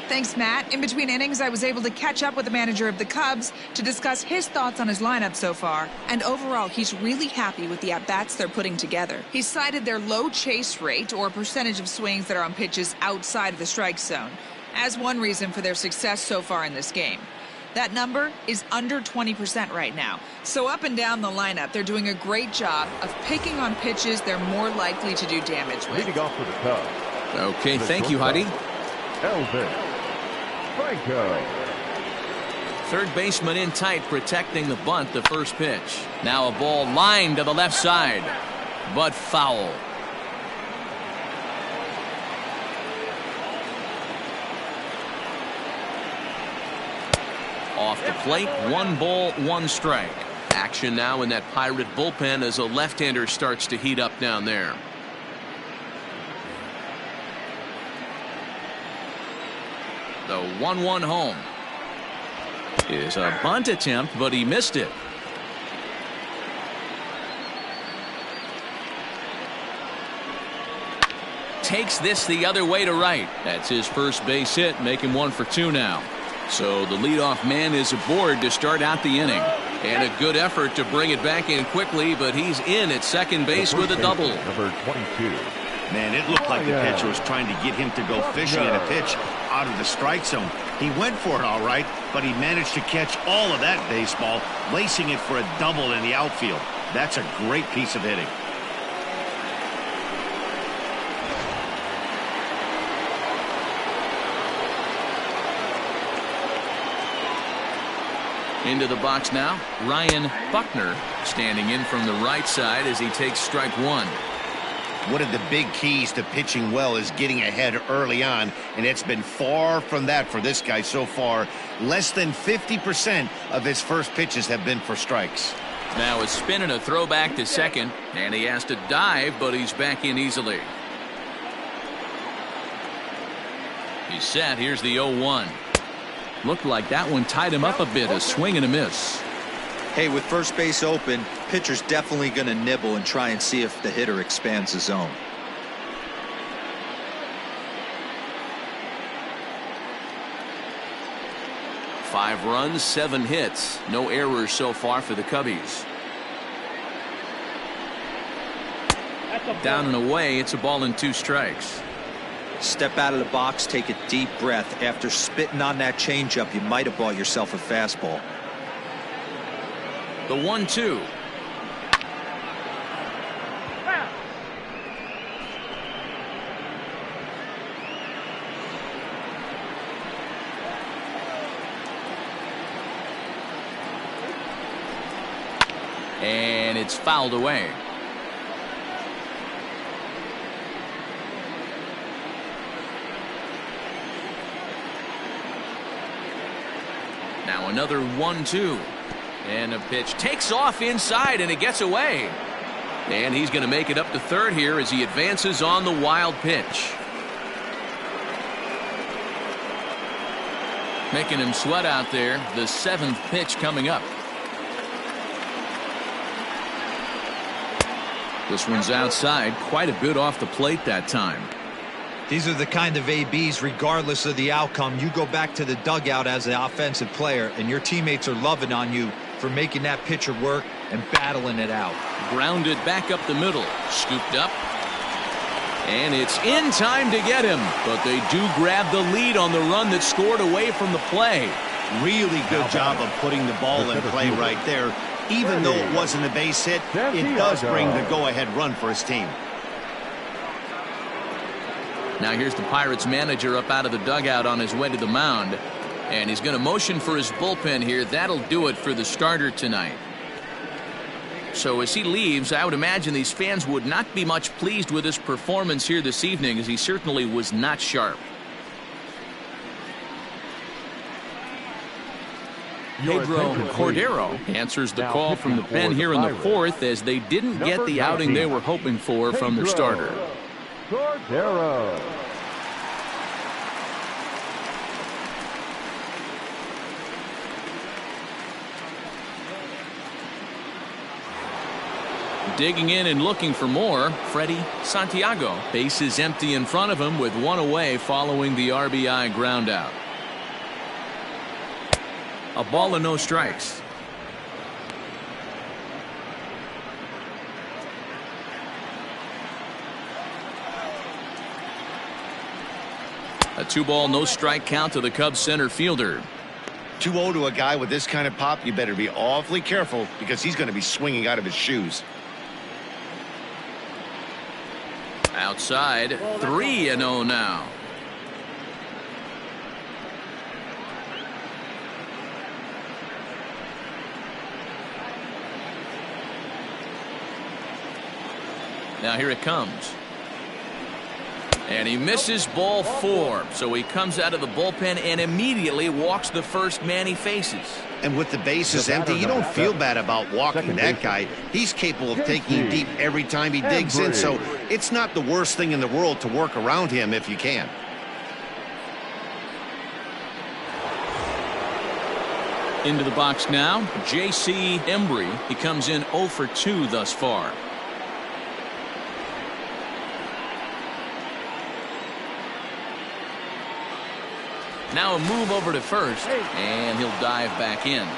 Thanks, Matt. In between innings, I was able to catch up with the manager of the Cubs to discuss his thoughts on his lineup so far. And overall, he's really happy with the at-bats they're putting together. He cited their low chase rate, or percentage of swings that are on pitches outside of the strike zone, as one reason for their success so far in this game. That number is under 20% right now. So up and down the lineup, they're doing a great job of picking on pitches they're more likely to do damage with. Leading off for the Cubs. Okay, thank you, Heidi. Elvis Franco. Third baseman in tight, protecting the bunt, the first pitch. Now a ball lined to the left side, but foul. Off the plate, 1 ball, 1 strike. Action now in that Pirate bullpen as a left-hander starts to heat up down there. The 1-1 home is a bunt attempt, but he missed it. Takes this the other way to right. That's his first base hit, making 1 for 2 now. So the leadoff man is aboard to start out the inning. And a good effort to bring it back in quickly, but he's in at second base with a double. Number 22. Man, it looked like the pitcher was trying to get him to go fishing at a pitch out of the strike zone. He went for it all right, but he managed to catch all of that baseball, lacing it for a double in the outfield. That's a great piece of hitting. Into the box now, Ryan Buckner standing in from the right side as he takes strike 1. One of the big keys to pitching well is getting ahead early on, and it's been far from that for this guy so far. Less than 50% of his first pitches have been for strikes. Now a spin and a throw back to second, and he has to dive, but he's back in easily. He's set. Here's the 0-1. Looked like that one tied him up a bit, a swing and a miss. Hey, with first base open, pitcher's definitely going to nibble and try and see if the hitter expands the zone. Five runs, 7 hits. No errors so far for the Cubbies. Down and away, it's a ball and 2 strikes. Step out of the box, take a deep breath. After spitting on that changeup, you might have bought yourself a fastball. The 1-2. And it's fouled away. Now another 1-2. And a pitch takes off inside, and it gets away. And he's going to make it up to third here as he advances on the wild pitch. Making him sweat out there. The 7th pitch coming up. This one's outside, quite a bit off the plate that time. These are the kind of ABs, regardless of the outcome. You go back to the dugout as an offensive player, and your teammates are loving on you for making that pitcher work and battling it out. Grounded back up the middle, scooped up, and it's in time to get him. But they do grab the lead on the run that scored away from the play. Really good job of putting the ball in play right there. Even though it wasn't a base hit, it does bring the go-ahead run for his team. Now here's the Pirates manager up out of the dugout on his way to the mound. And he's going to motion for his bullpen here. That'll do it for the starter tonight. So as he leaves, I would imagine these fans would not be much pleased with his performance here this evening, as he certainly was not sharp. Your Pedro attention, Cordero please. answers the Now call from the pitching pen for here in the Pirates, fourth as they didn't get the outing they were hoping for from their starter. Cordero. Digging in and looking for more, Freddie Santiago. Base is empty in front of him with one away following the RBI ground out. A ball and no strikes. A 2-ball, no strike count to the Cubs center fielder. 2-0 to a guy with this kind of pop, you better be awfully careful because he's going to be swinging out of his shoes. Outside, 3-0 now. Now here it comes. And he misses ball 4. So he comes out of the bullpen and immediately walks the first man he faces. And with the bases empty, you don't feel bad about walking that guy. He's capable of taking deep every time he digs in, so it's not the worst thing in the world to work around him if you can. Into the box now, J.C. Embry. He comes in 0 for 2 thus far. Now a move over to first, and he'll dive back in.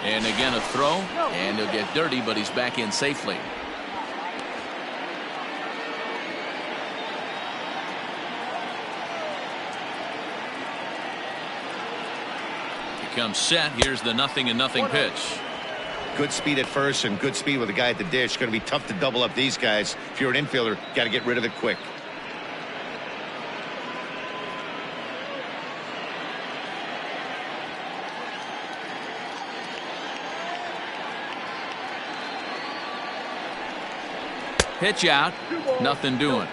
And again a throw, and he'll get dirty, but he's back in safely. He comes set. Here's the 0-0 pitch. Good speed at first and good speed with the guy at the dish. Going to be tough to double up these guys. If you're an infielder, got to get rid of it quick. Pitch out. Nothing doing.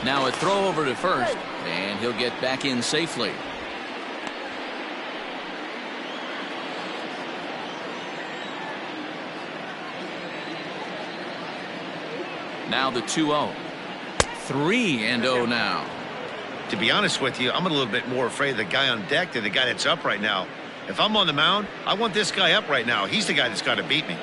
Now a throw over to first, and he'll get back in safely. Now the 2-0. 3-0 now. To be honest with you, I'm a little bit more afraid of the guy on deck than the guy that's up right now. If I'm on the mound, I want this guy up right now. He's the guy that's got to beat me.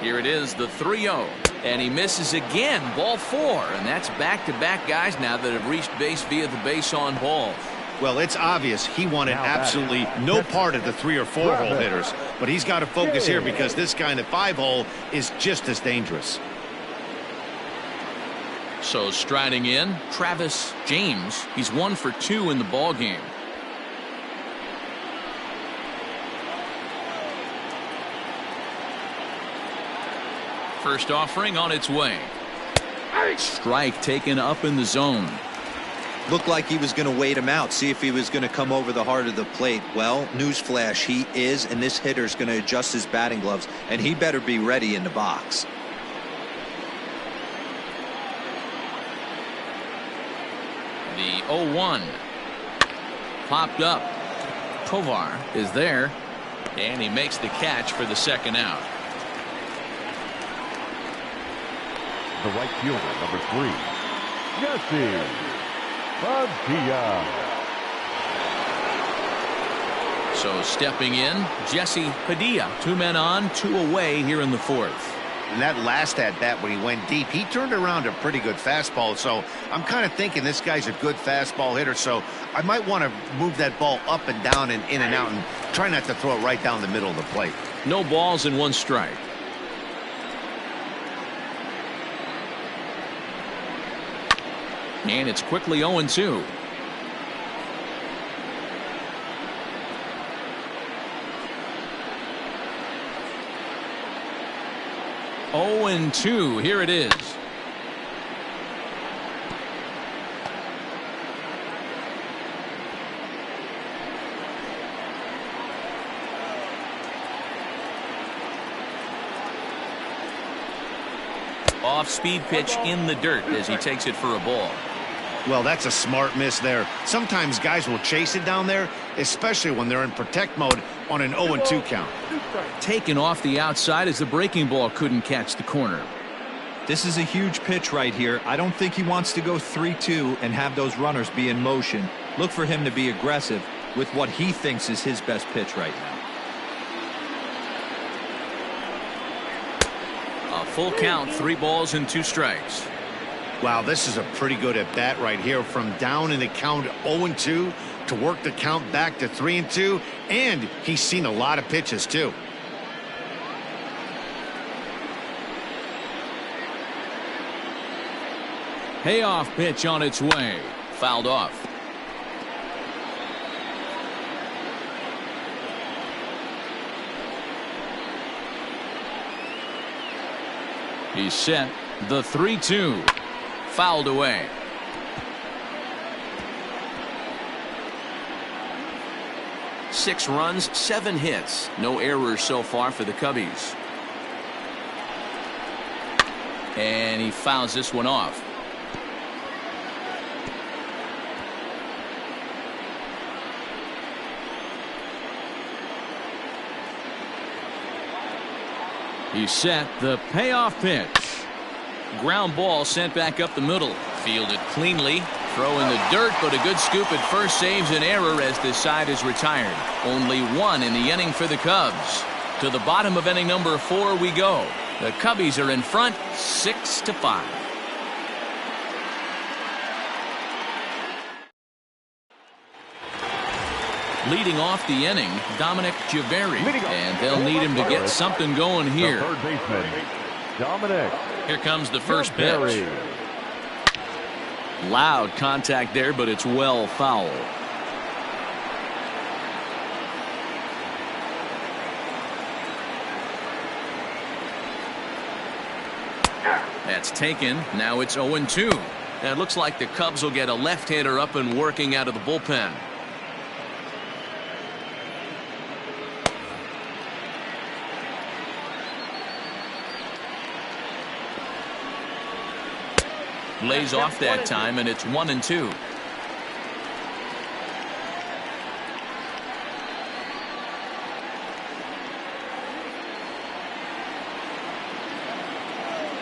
Here it is, the 3-0, and he misses again, ball 4, and that's back-to-back guys now that have reached base via the base on balls. Well, it's obvious he wanted absolutely no part of the 3 or 4 hole hitters, but he's got to focus here because this guy in the 5 hole is just as dangerous. So striding in, Travis James. He's 1 for 2 in the ball game. First offering on its way. Strike taken up in the zone. Looked like he was going to wait him out, see if he was going to come over the heart of the plate. Well, newsflash, he is, and this hitter's going to adjust his batting gloves, and he better be ready in the box. The 0-1 popped up. Tovar is there, and he makes the catch for the second out. The right fielder, number 3, Jesse Padilla. So stepping in, Jesse Padilla. 2 men on, 2 away here in the 4th. And that last at-bat when he went deep, he turned around a pretty good fastball. So I'm kind of thinking this guy's a good fastball hitter. So I might want to move that ball up and down and in and out and try not to throw it right down the middle of the plate. No balls and 1 strike. And it's quickly 0-2. 0-2. Here it is. Off-speed pitch in the dirt as he takes it for a ball. Well, that's a smart miss there. Sometimes guys will chase it down there, especially when they're in protect mode on an 0-2 count. Taken off the outside as the breaking ball couldn't catch the corner. This is a huge pitch right here. I don't think he wants to go 3-2 and have those runners be in motion. Look for him to be aggressive with what he thinks is his best pitch right now. A full count, 3 balls and 2 strikes. Wow, this is a pretty good at bat right here. From down in the count 0-2 to work the count back to 3-2, and he's seen a lot of pitches too. Payoff pitch on its way. Fouled off. He's set. The 3-2. Fouled away. Six runs, 7 hits. No errors so far for the Cubbies. And he fouls this one off. He's set. The payoff pitch. Ground ball sent back up the middle. Fielded cleanly. Throw in the dirt, but a good scoop at first saves an error as this side is retired. Only 1 in the inning for the Cubs. To the bottom of inning number 4 we go. The Cubbies are in front 6-5. Leading off the inning, Dominic Javeri. And they'll need him to get something going here. The third baseman, Dominic. Here comes the first pitch. Loud contact there, but it's well foul. That's taken. Now it's 0-2. And it looks like the Cubs will get a left-hander up and working out of the bullpen. Lays off that time, and it's 1-2.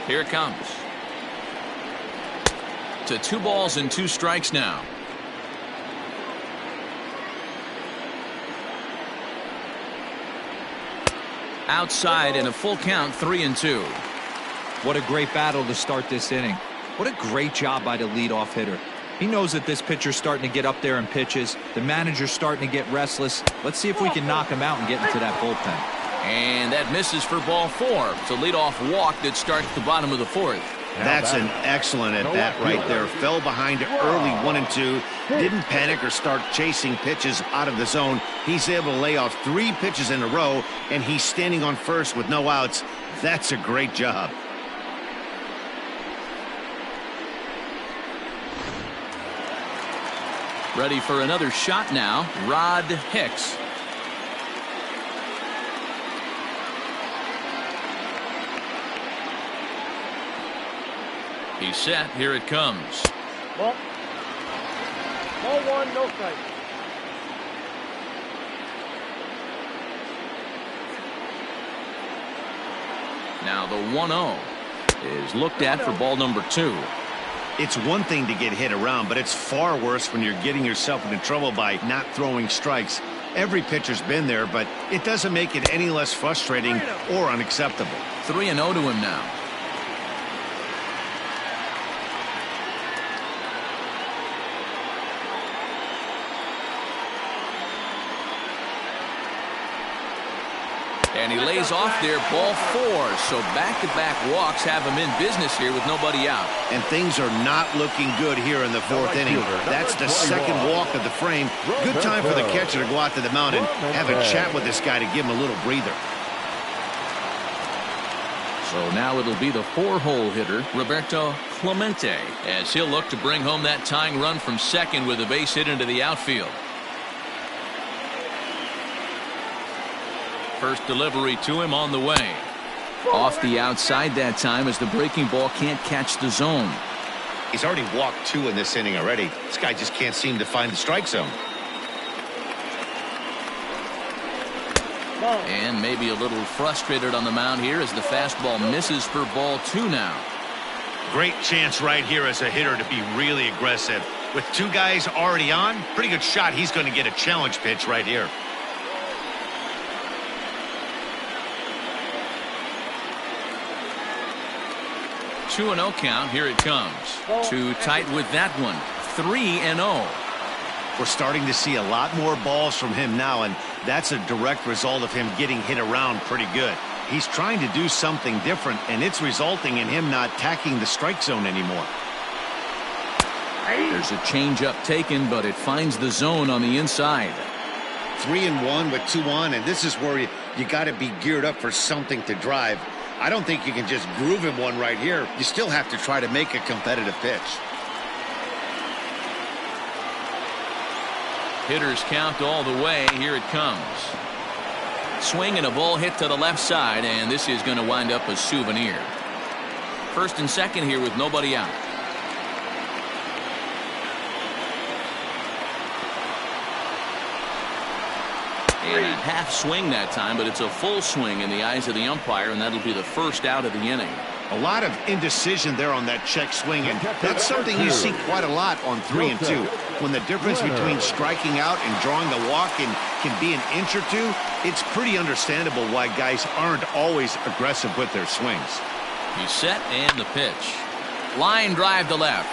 Here it comes. To 2 balls and 2 strikes now. Outside in a full count, 3-2. What a great battle to start this inning. What a great job by the leadoff hitter. He knows that this pitcher's starting to get up there in pitches. The manager's starting to get restless. Let's see if we can knock him out and get into that bullpen. And that misses for ball 4. It's a leadoff walk that starts the bottom of the 4th. That's an excellent at bat right there. Fell behind early 1-2. Didn't panic or start chasing pitches out of the zone. He's able to lay off 3 pitches in a row, and he's standing on first with no outs. That's a great job. Ready for another shot now, Rod Hicks. He's set. Here it comes. Ball 1, no strike. Now the 1-0 is looked at for ball number 2. It's one thing to get hit around, but it's far worse when you're getting yourself into trouble by not throwing strikes. Every pitcher's been there, but it doesn't make it any less frustrating or unacceptable. 3-0 to him now. And he lays off there, ball 4. So back-to-back walks have him in business here with nobody out. And things are not looking good here in the 4th inning. That's the second walk of the frame. Good time for the catcher to go out to the mound and have a chat with this guy to give him a little breather. So now it'll be the 4-hole hitter, Roberto Clemente, as he'll look to bring home that tying run from second with a base hit into the outfield. First delivery to him on the way. Off the outside that time as the breaking ball can't catch the zone. He's already walked 2 in this inning already. This guy just can't seem to find the strike zone. And maybe a little frustrated on the mound here as the fastball misses for ball 2 now. Great chance right here as a hitter to be really aggressive. With 2 guys already on, pretty good shot he's going to get a challenge pitch right here. Two 2-0 count. Here it comes. Too tight with that one. 3-0. We're starting to see a lot more balls from him now, and that's a direct result of him getting hit around pretty good. He's trying to do something different, and it's resulting in him not attacking the strike zone anymore. There's a changeup taken, but it finds the zone on the inside. 3-1 with 2 on, and this is where you got to be geared up for something to drive. I don't think you can just groove him one right here. You still have to try to make a competitive pitch. Hitters count all the way. Here it comes. Swing and a ball hit to the left side, and this is going to wind up a souvenir. First and second here with nobody out. And a half swing that time, but it's a full swing in the eyes of the umpire, and that'll be the first out of the inning. A lot of indecision there on that check swing, and that's something you see quite a lot on 3 and 2. When the difference between striking out and drawing the walk can be an inch or 2, it's pretty understandable why guys aren't always aggressive with their swings. He's set and the pitch. Line drive to left,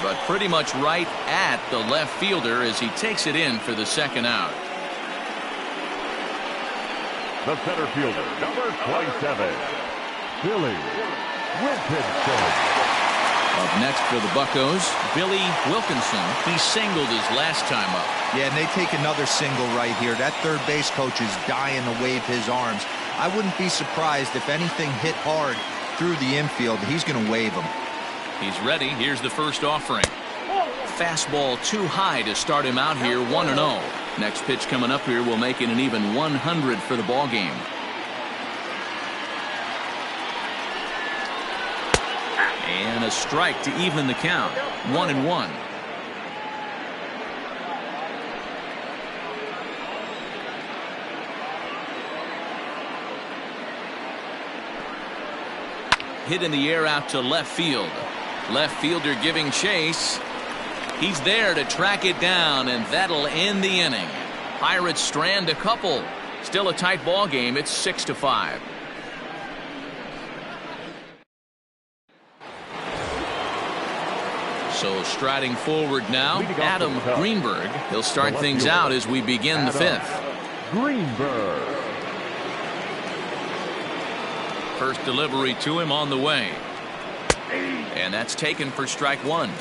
but pretty much right at the left fielder as he takes it in for the second out. The center fielder, number 27, Billy Wilkinson. Up next for the Buccos, Billy Wilkinson. He singled his last time up. Yeah, and they take another single right here. That third base coach is dying to wave his arms. I wouldn't be surprised if anything hit hard through the infield. He's going to wave them. He's ready. Here's the first offering. Fastball too high to start him out here, 1-0. Next pitch coming up here will make it an even 100 for the ball game. And a strike to even the count. 1-1. Hit in the air out to left field. Left fielder giving chase. He's there to track it down, and that'll end the inning. Pirates strand a couple. Still a tight ball game. It's 6-5. So striding forward now, Adam Greenberg. He'll start things out as we begin the 5th. Greenberg. First delivery to him on the way. And that's taken for strike 1.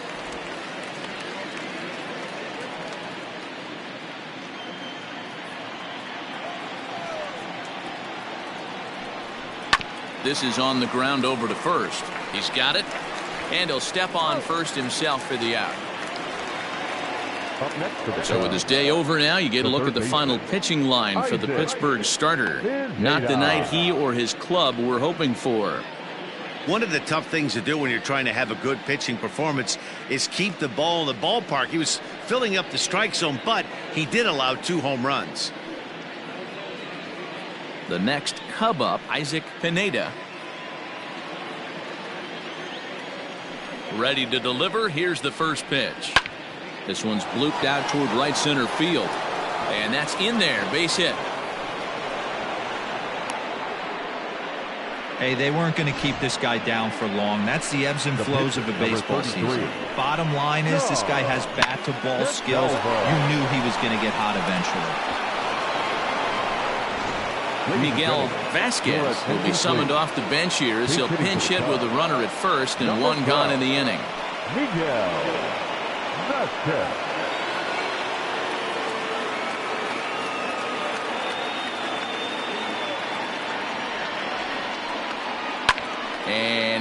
This is on the ground over to first. He's got it. And he'll step on first himself for the out. So with his day over now, you get a look at the final pitching line for the Pittsburgh starter. Not the night he or his club were hoping for. One of the tough things to do when you're trying to have a good pitching performance is keep the ball in the ballpark. He was filling up the strike zone, but he did allow 2 home runs. The next Cub up, Isaac Pineda. Ready to deliver. Here's the first pitch. This one's blooped out toward right center field. And that's in there. Base hit. Hey, they weren't going to keep this guy down for long. That's the ebbs and flows of a baseball season. Bottom line is this guy has bat-to-ball skills. You knew he was going to get hot eventually. Miguel Vasquez will be summoned off the bench here as he'll pinch hit with a runner at first and 1 gone in the inning. Miguel Vasquez.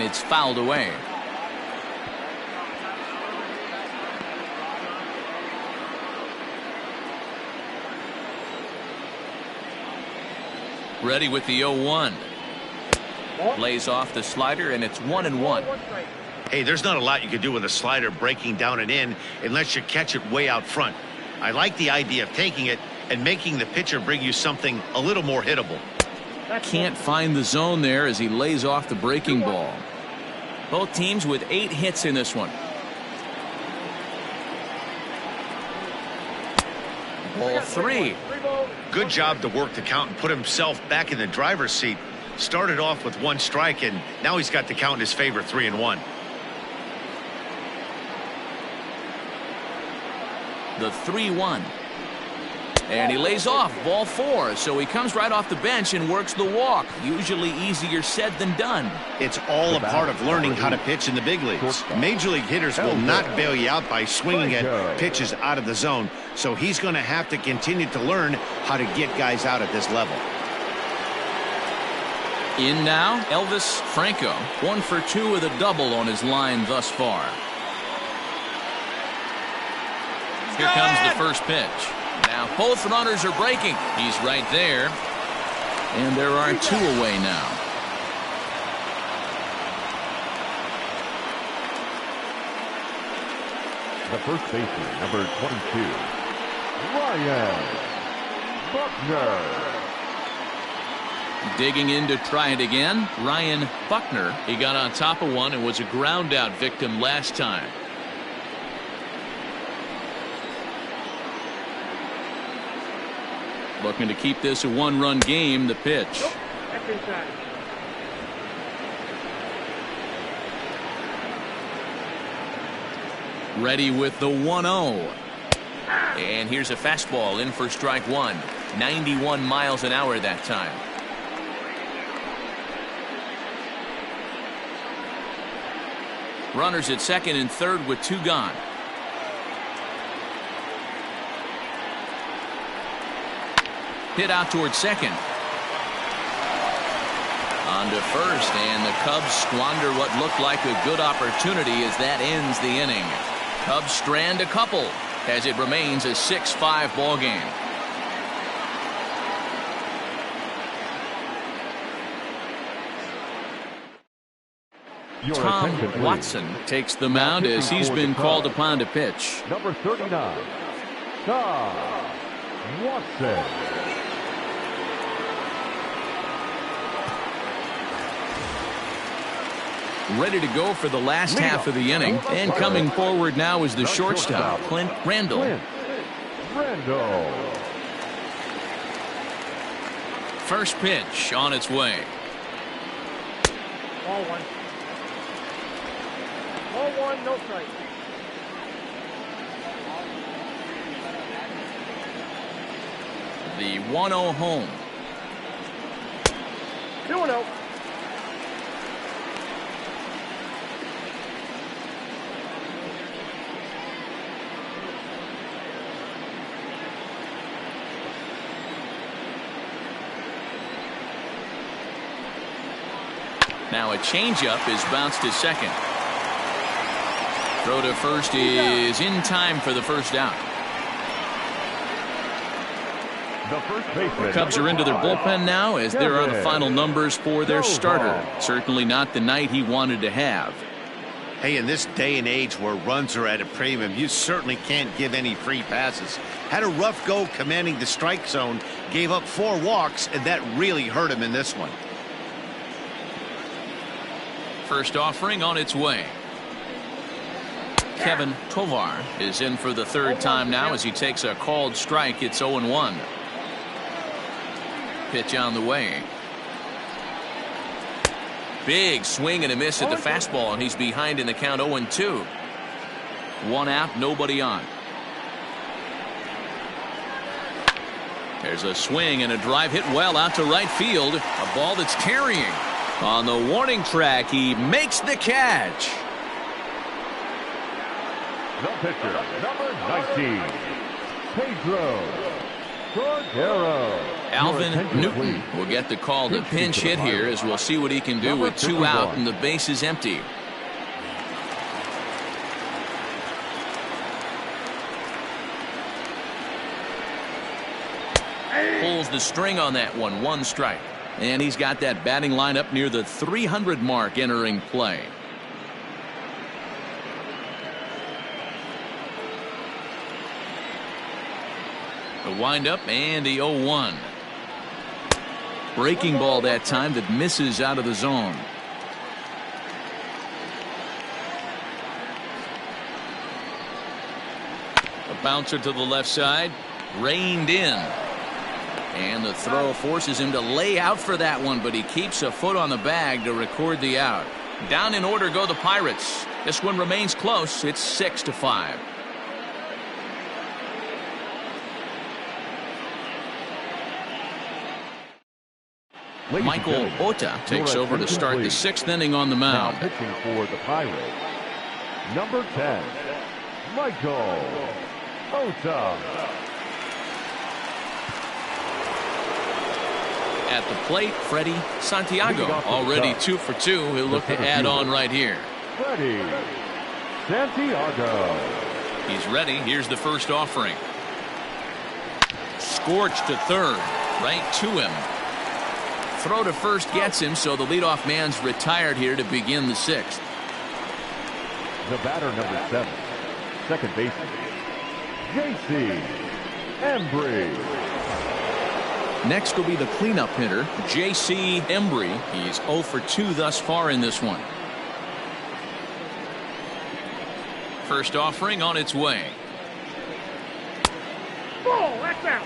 it's fouled away. Ready with the 0-1. Lays off the slider, and it's 1-1. Hey, there's not a lot you can do with a slider breaking down and in unless you catch it way out front. I like the idea of taking it and making the pitcher bring you something a little more hittable. Can't find the zone there as he lays off the breaking ball. Both teams with 8 hits in this one. Ball 3. Good job to work the count and put himself back in the driver's seat. Started off with 1 strike, and now he's got the count in his favor, 3-1. The 3-1. And he lays off ball 4, so he comes right off the bench and works the walk. Usually easier said than done. It's all a part of learning how to pitch in the big leagues. Major league hitters will not bail you out by swinging at pitches out of the zone, so he's going to have to continue to learn how to get guys out at this level. In now, Elvis Franco, 1 for 2 with a double on his line thus far. Here comes the first pitch. Now both runners are breaking. He's right there. And there are 2 away now. The first baseman, number 22, Ryan Buckner. Digging in to try it again, Ryan Buckner. He got on top of one and was a ground out victim last time. Looking to keep this a 1-run game. The pitch. That's inside. Ready with the 1-0. And here's a fastball in for strike 1. 91 miles an hour that time. Runners at second and third with 2 gone. Hit out towards second. On to first, and the Cubs squander what looked like a good opportunity as that ends the inning. Cubs strand a couple as it remains a 6-5 ball game. Tom Watson takes the mound as he's been called upon to pitch. Number 39, Tom Watson. Ready to go for the last half of the inning, and coming forward now is the shortstop, Clint Randall. First pitch on its way. Ball 1. Ball 1, no strike. The 1-0 home. 2-0. Now a changeup is bounced to second. Throw to first is in time for the first out. The Cubs are into their bullpen now as there are the final numbers for their starter. Certainly not the night he wanted to have. Hey, in this day and age where runs are at a premium, you certainly can't give any free passes. Had a rough go commanding the strike zone, gave up 4 walks, and that really hurt him in this one. First offering on its way. Kevin Tovar is in for the third time now as he takes a called strike. It's 0-1. Pitch on the way. Big swing and a miss at the fastball, and he's behind in the count 0-2. 1 out, nobody on. There's a swing and a drive hit well out to right field. A ball that's carrying. On the warning track, he makes the catch. The pitcher, number 19, Pedro Cordero. Alvin Your attention, Newton please. will get the call to pinch hit here, as we'll see what he can do Number with 2 51. out and the base is empty. Pulls the string on that one. 1 strike. And he's got that batting line up near the 300 mark entering play. The windup and the 0-1. Breaking ball that time that misses out of the zone. A bouncer to the left side. Reined in. And the throw forces him to lay out for that one, but he keeps a foot on the bag to record the out. Down in order go the Pirates. This one remains close. It's 6-5. Michael Ota takes over to start the 6th inning on the Now mound. pitching for the Pirates, number 10, Michael Ota. At the plate, Freddie Santiago, already 2 for 2. He'll look to add on right here. Freddie Santiago. He's ready. Here's the first offering. Scorched to third. Right to him. Throw to first gets him, so the leadoff man's retired here to begin the 6th. The batter, number 7, second baseman, J.C. Embry. Next will be the cleanup hitter, J.C. Embry. He's 0 for 2 thus far in this one. First offering on its way. Ball, that's out.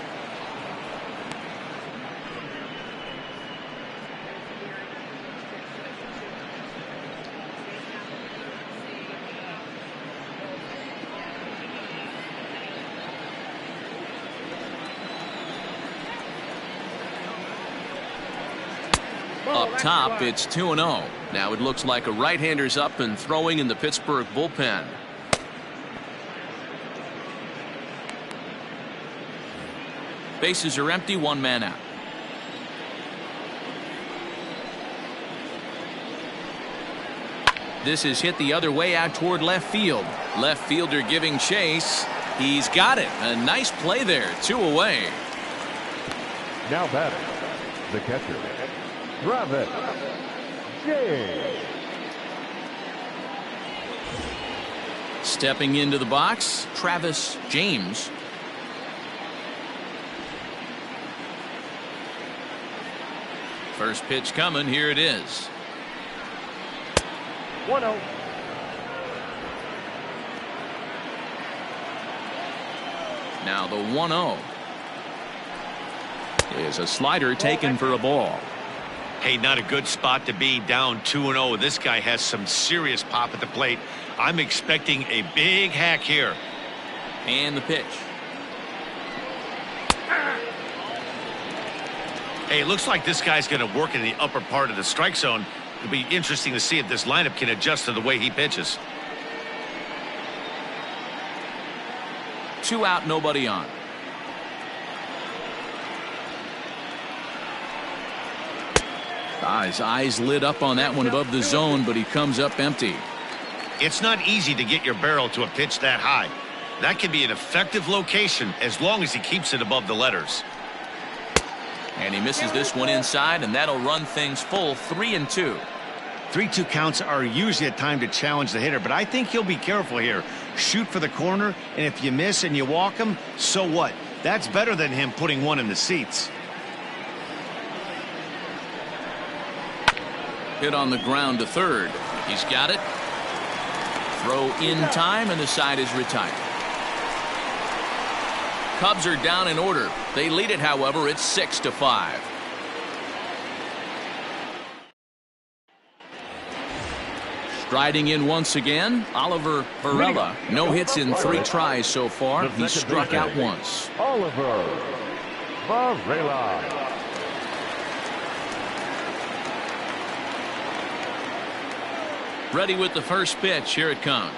Up top, it's 2-0. Now it looks like a right-hander's up and throwing in the Pittsburgh bullpen. Bases are empty, 1 man out. This is hit the other way out toward left field. Left fielder giving chase. He's got it. A nice play there. 2 away. Now batting, the catcher, Travis James. Stepping into the box, Travis James. First pitch coming. Here it is. 1-0. Now the 1-0 is a slider taken for a ball. Hey, not a good spot to be, down 2-0. This guy has some serious pop at the plate. I'm expecting a big hack here. And the pitch. Hey, it looks like this guy's going to work in the upper part of the strike zone. It'll be interesting to see if this lineup can adjust to the way he pitches. 2 out, nobody on. His eyes lit up on that one above the zone, but he comes up empty. It's not easy to get your barrel to a pitch that high. That can be an effective location as long as he keeps it above the letters. And he misses this one inside, and that'll run things full. 3-2. 3-2 counts are usually a time to challenge the hitter, but I think he'll be careful here. Shoot for the corner, and if you miss and you walk him, so what? That's better than him putting one in the seats. Hit on the ground to third. He's got it. Throw in time, and the side is retired. Cubs are down in order. They lead it, however. It's 6-5. Striding in once again, Oliver Varela. No hits in 3 tries so far. He struck out once. Oliver Varela. Ready with the first pitch. Here it comes.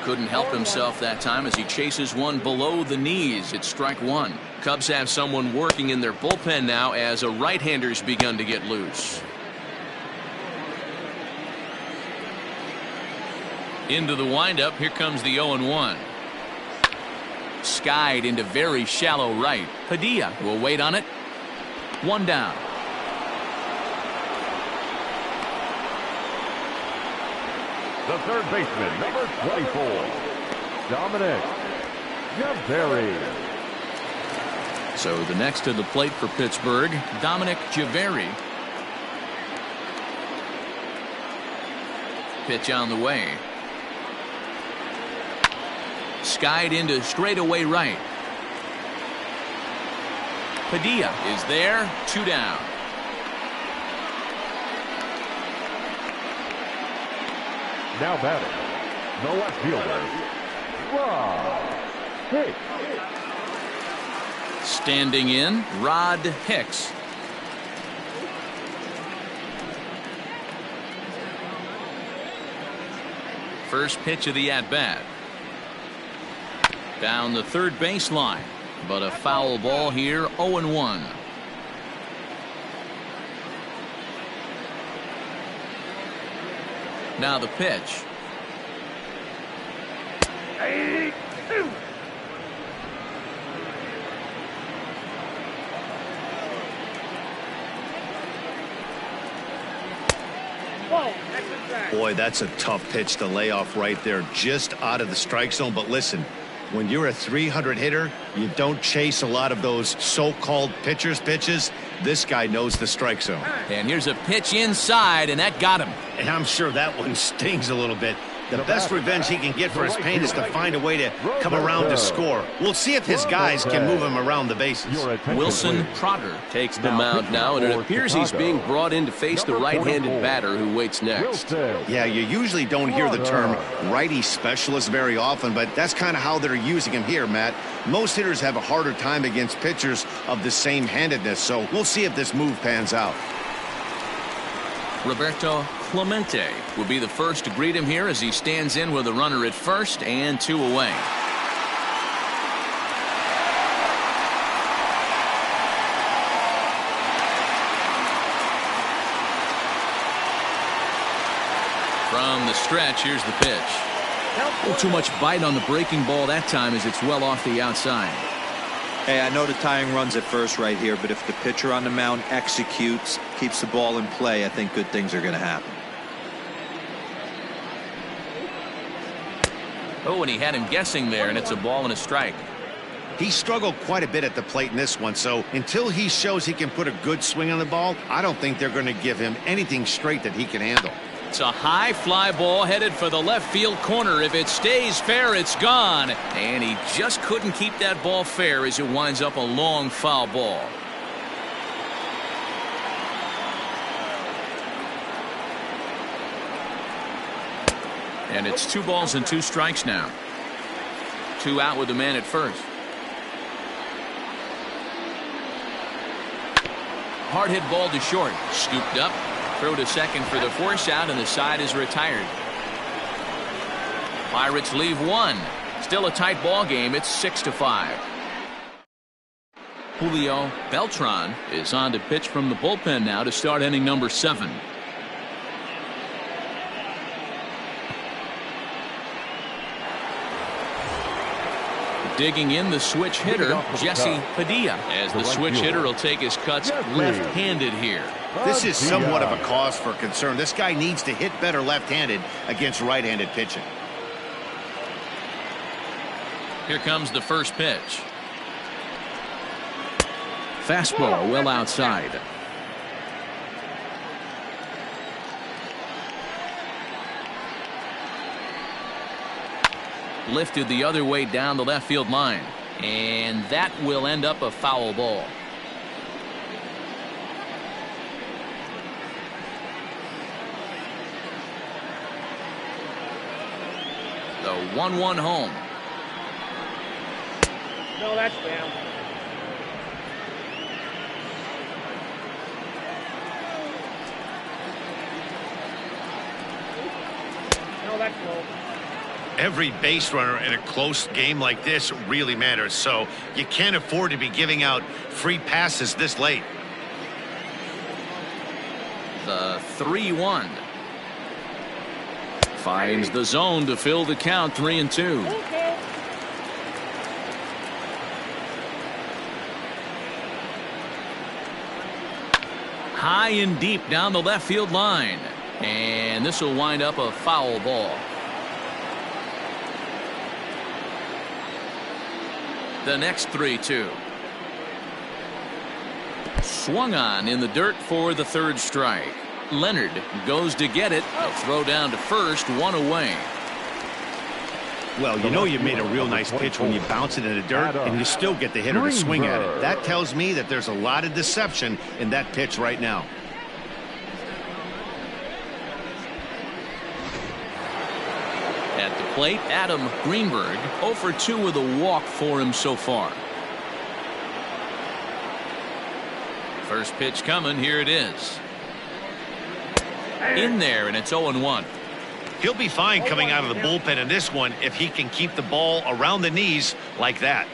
Couldn't help himself that time as he chases one below the knees. It's strike one. Cubs have someone working in their bullpen now as a right-hander's begun to get loose. Into the windup. Here comes the 0-1. Skied into very shallow right. Padilla will wait on it. One down. The third baseman, number 24, Dominic Javeri. So the next to the plate for Pittsburgh, Dominic Javeri. Pitch on the way. Skied into straightaway right. Padilla is there. 2 down. Now batting, the left fielder, Rod Hicks. Standing in, Rod Hicks. First pitch of the at-bat. Down the third baseline, but a foul ball here. 0-1. Now the pitch. Boy, that's a tough pitch to lay off right there, just out of the strike zone. But listen, when you're a 300 hitter, you don't chase a lot of those so-called pitcher's pitches. This guy knows the strike zone. And here's a pitch inside, and that got him. And I'm sure that one stings a little bit. The best revenge he can get for his pain is to find a way to come around to score. We'll see if his guys can move him around the bases. Wilson Trotter takes the mound now, and it appears he's being brought in to face the right-handed batter who waits next. Yeah, you usually don't hear the term righty specialist very often, but that's kind of how they're using him here, Matt. Most hitters have a harder time against pitchers of the same handedness, so we'll see if this move pans out. Roberto Clemente will be the first to greet him here as he stands in with a runner at first and 2 away. From the stretch, here's the pitch. A little too much bite on the breaking ball that time as it's well off the outside. Hey, I know the tying runs at first right here, but if the pitcher on the mound executes, keeps the ball in play, I think good things are going to happen. Oh, and he had him guessing there, and it's a ball and a strike. He struggled quite a bit at the plate in this one, so until he shows he can put a good swing on the ball, I don't think they're going to give him anything straight that he can handle. It's a high fly ball headed for the left field corner. If it stays fair, it's gone. And he just couldn't keep that ball fair as it winds up a long foul ball. And it's 2 balls and 2 strikes now. 2 out with the man at first. Hard hit ball to short. Scooped up. Throw to second for the force out, and the side is retired. Pirates leave 1. Still a tight ball game. It's 6-5. Julio Beltran is on to pitch from the bullpen now to start inning number 7. Digging in the switch hitter, Jesse Padilla, as the switch hitter will take his cuts left-handed here. This is somewhat of a cause for concern. This guy needs to hit better left-handed against right-handed pitching. Here comes the first pitch. Fastball well outside. Lifted the other way down the left field line, and that will end up a foul ball. The 1-1 home. No, that's down. No, that's low. Every base runner in a close game like this really matters, so you can't afford to be giving out free passes this late. The 3-1. Finds the zone to fill the count, 3-2. High and deep down the left field line. And this will wind up a foul ball. The next 3-2. Swung on in the dirt for the third strike. Leonard goes to get it. A throw down to first, one away. Well, you know you made a real nice pitch when you bounce it in the dirt and you still get the hitter to swing at it. That tells me that there's a lot of deception in that pitch right now. At the plate, Adam Greenberg, 0 for 2 with a walk for him so far. First pitch coming, here it is. In there, and it's 0-1. He'll be fine coming out of the bullpen in this one if he can keep the ball around the knees like that.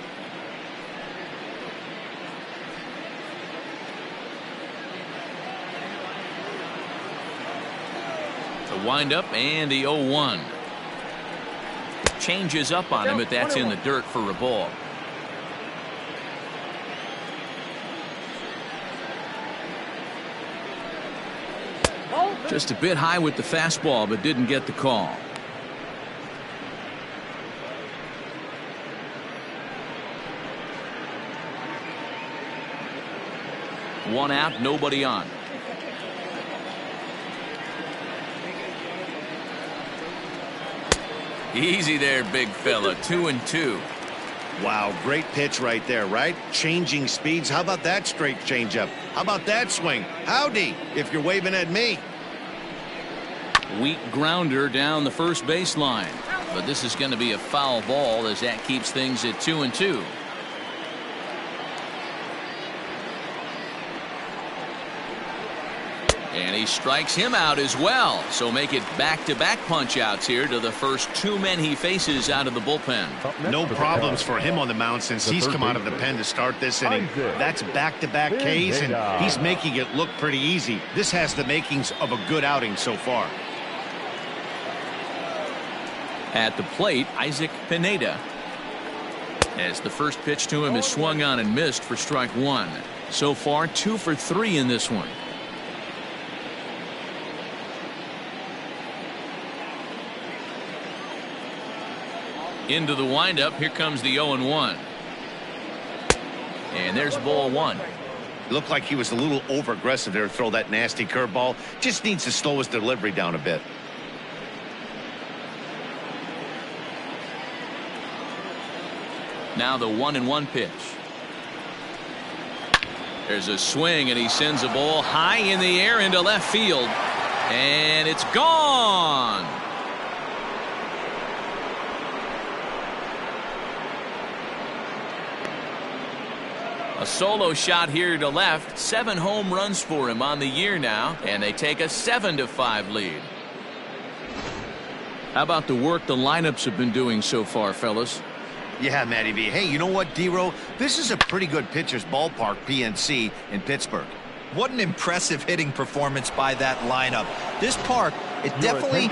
The windup and the 0-1. Changes up on him, but that's in the dirt for a ball. Just a bit high with the fastball, but didn't get the call. One out, nobody on. Easy there, big fella. 2-2. Wow, great pitch right there, right? Changing speeds. How about that straight changeup? How about that swing? Howdy, if you're waving at me. Weak grounder down the first baseline, but this is going to be a foul ball as that keeps things at 2-2. And he strikes him out as well, so make it back-to-back punch-outs here to the first two men he faces out of the bullpen. No problems for him on the mound since he's come out of the pen to start this inning. That's back-to-back Ks, and he's making it look pretty easy. This has the makings of a good outing so far. At the plate, Isaac Pineda, as the first pitch to him is swung on and missed for strike one. So far, 2 for 3 in this one. Into the windup. Here comes the 0-1. And there's ball one. Looked like he was a little over-aggressive there to throw that nasty curveball. Just needs to slow his delivery down a bit. Now the 1-1 pitch. There's a swing, and he sends a ball high in the air into left field. And it's gone. A solo shot here to left. 7 home runs for him on the year now, and they take a 7-5 lead. How about the work the lineups have been doing so far, fellas? Yeah, Matty B. Hey, you know what, D-Row? This is a pretty good pitcher's ballpark, PNC, in Pittsburgh. What an impressive hitting performance by that lineup. This park, it definitely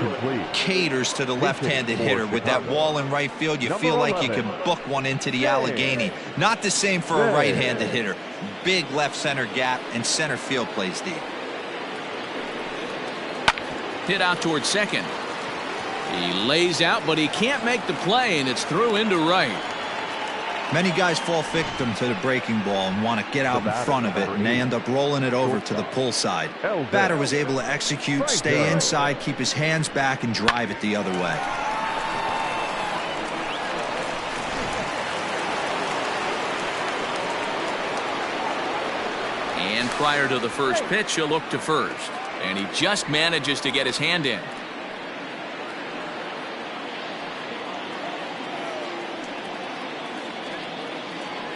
caters to the left-handed hitter. With that wall in right field, you feel like you can book one into the Allegheny. Not the same for a right-handed hitter. Big left center gap, and center field plays deep. Hit out towards second. He lays out, but he can't make the play, and it's through into right. Many guys fall victim to the breaking ball and want to get out in front of it, and they end up rolling it over to the pull side. Batter was able to execute, stay inside, keep his hands back, and drive it the other way. And prior to the first pitch, he'll look to first, and he just manages to get his hand in.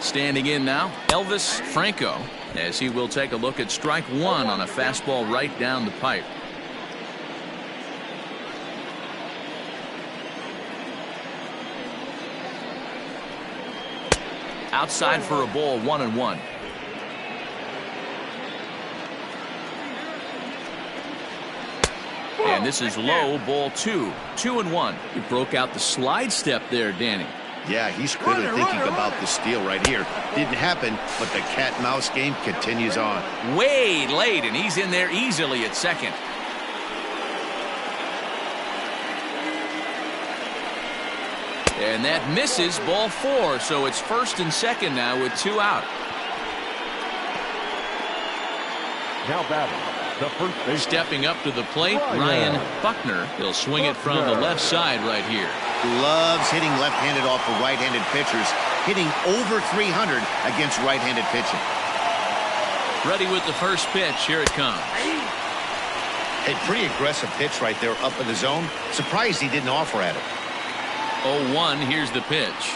Standing in now, Elvis Franco, as he will take a look at strike one on a fastball right down the pipe. Outside for a ball, 1-1. And this is low, ball 2. 2-1. He broke out the slide step there, Danny. Yeah, he's clearly thinking about the steal right here. Didn't happen, but the cat-mouse game continues on. Way late, and he's in there easily at second. And that misses, ball 4, so it's first and second now with 2 out. Now batting, the first base. Stepping up to the plate, Ryan Buckner. He'll swing it from the left side right here. Loves hitting left-handed off of right-handed pitchers, hitting over 300 against right-handed pitching. Ready with the first pitch. Here it comes. A pretty aggressive pitch right there up in the zone. Surprised he didn't offer at it. 0-1. Here's the pitch.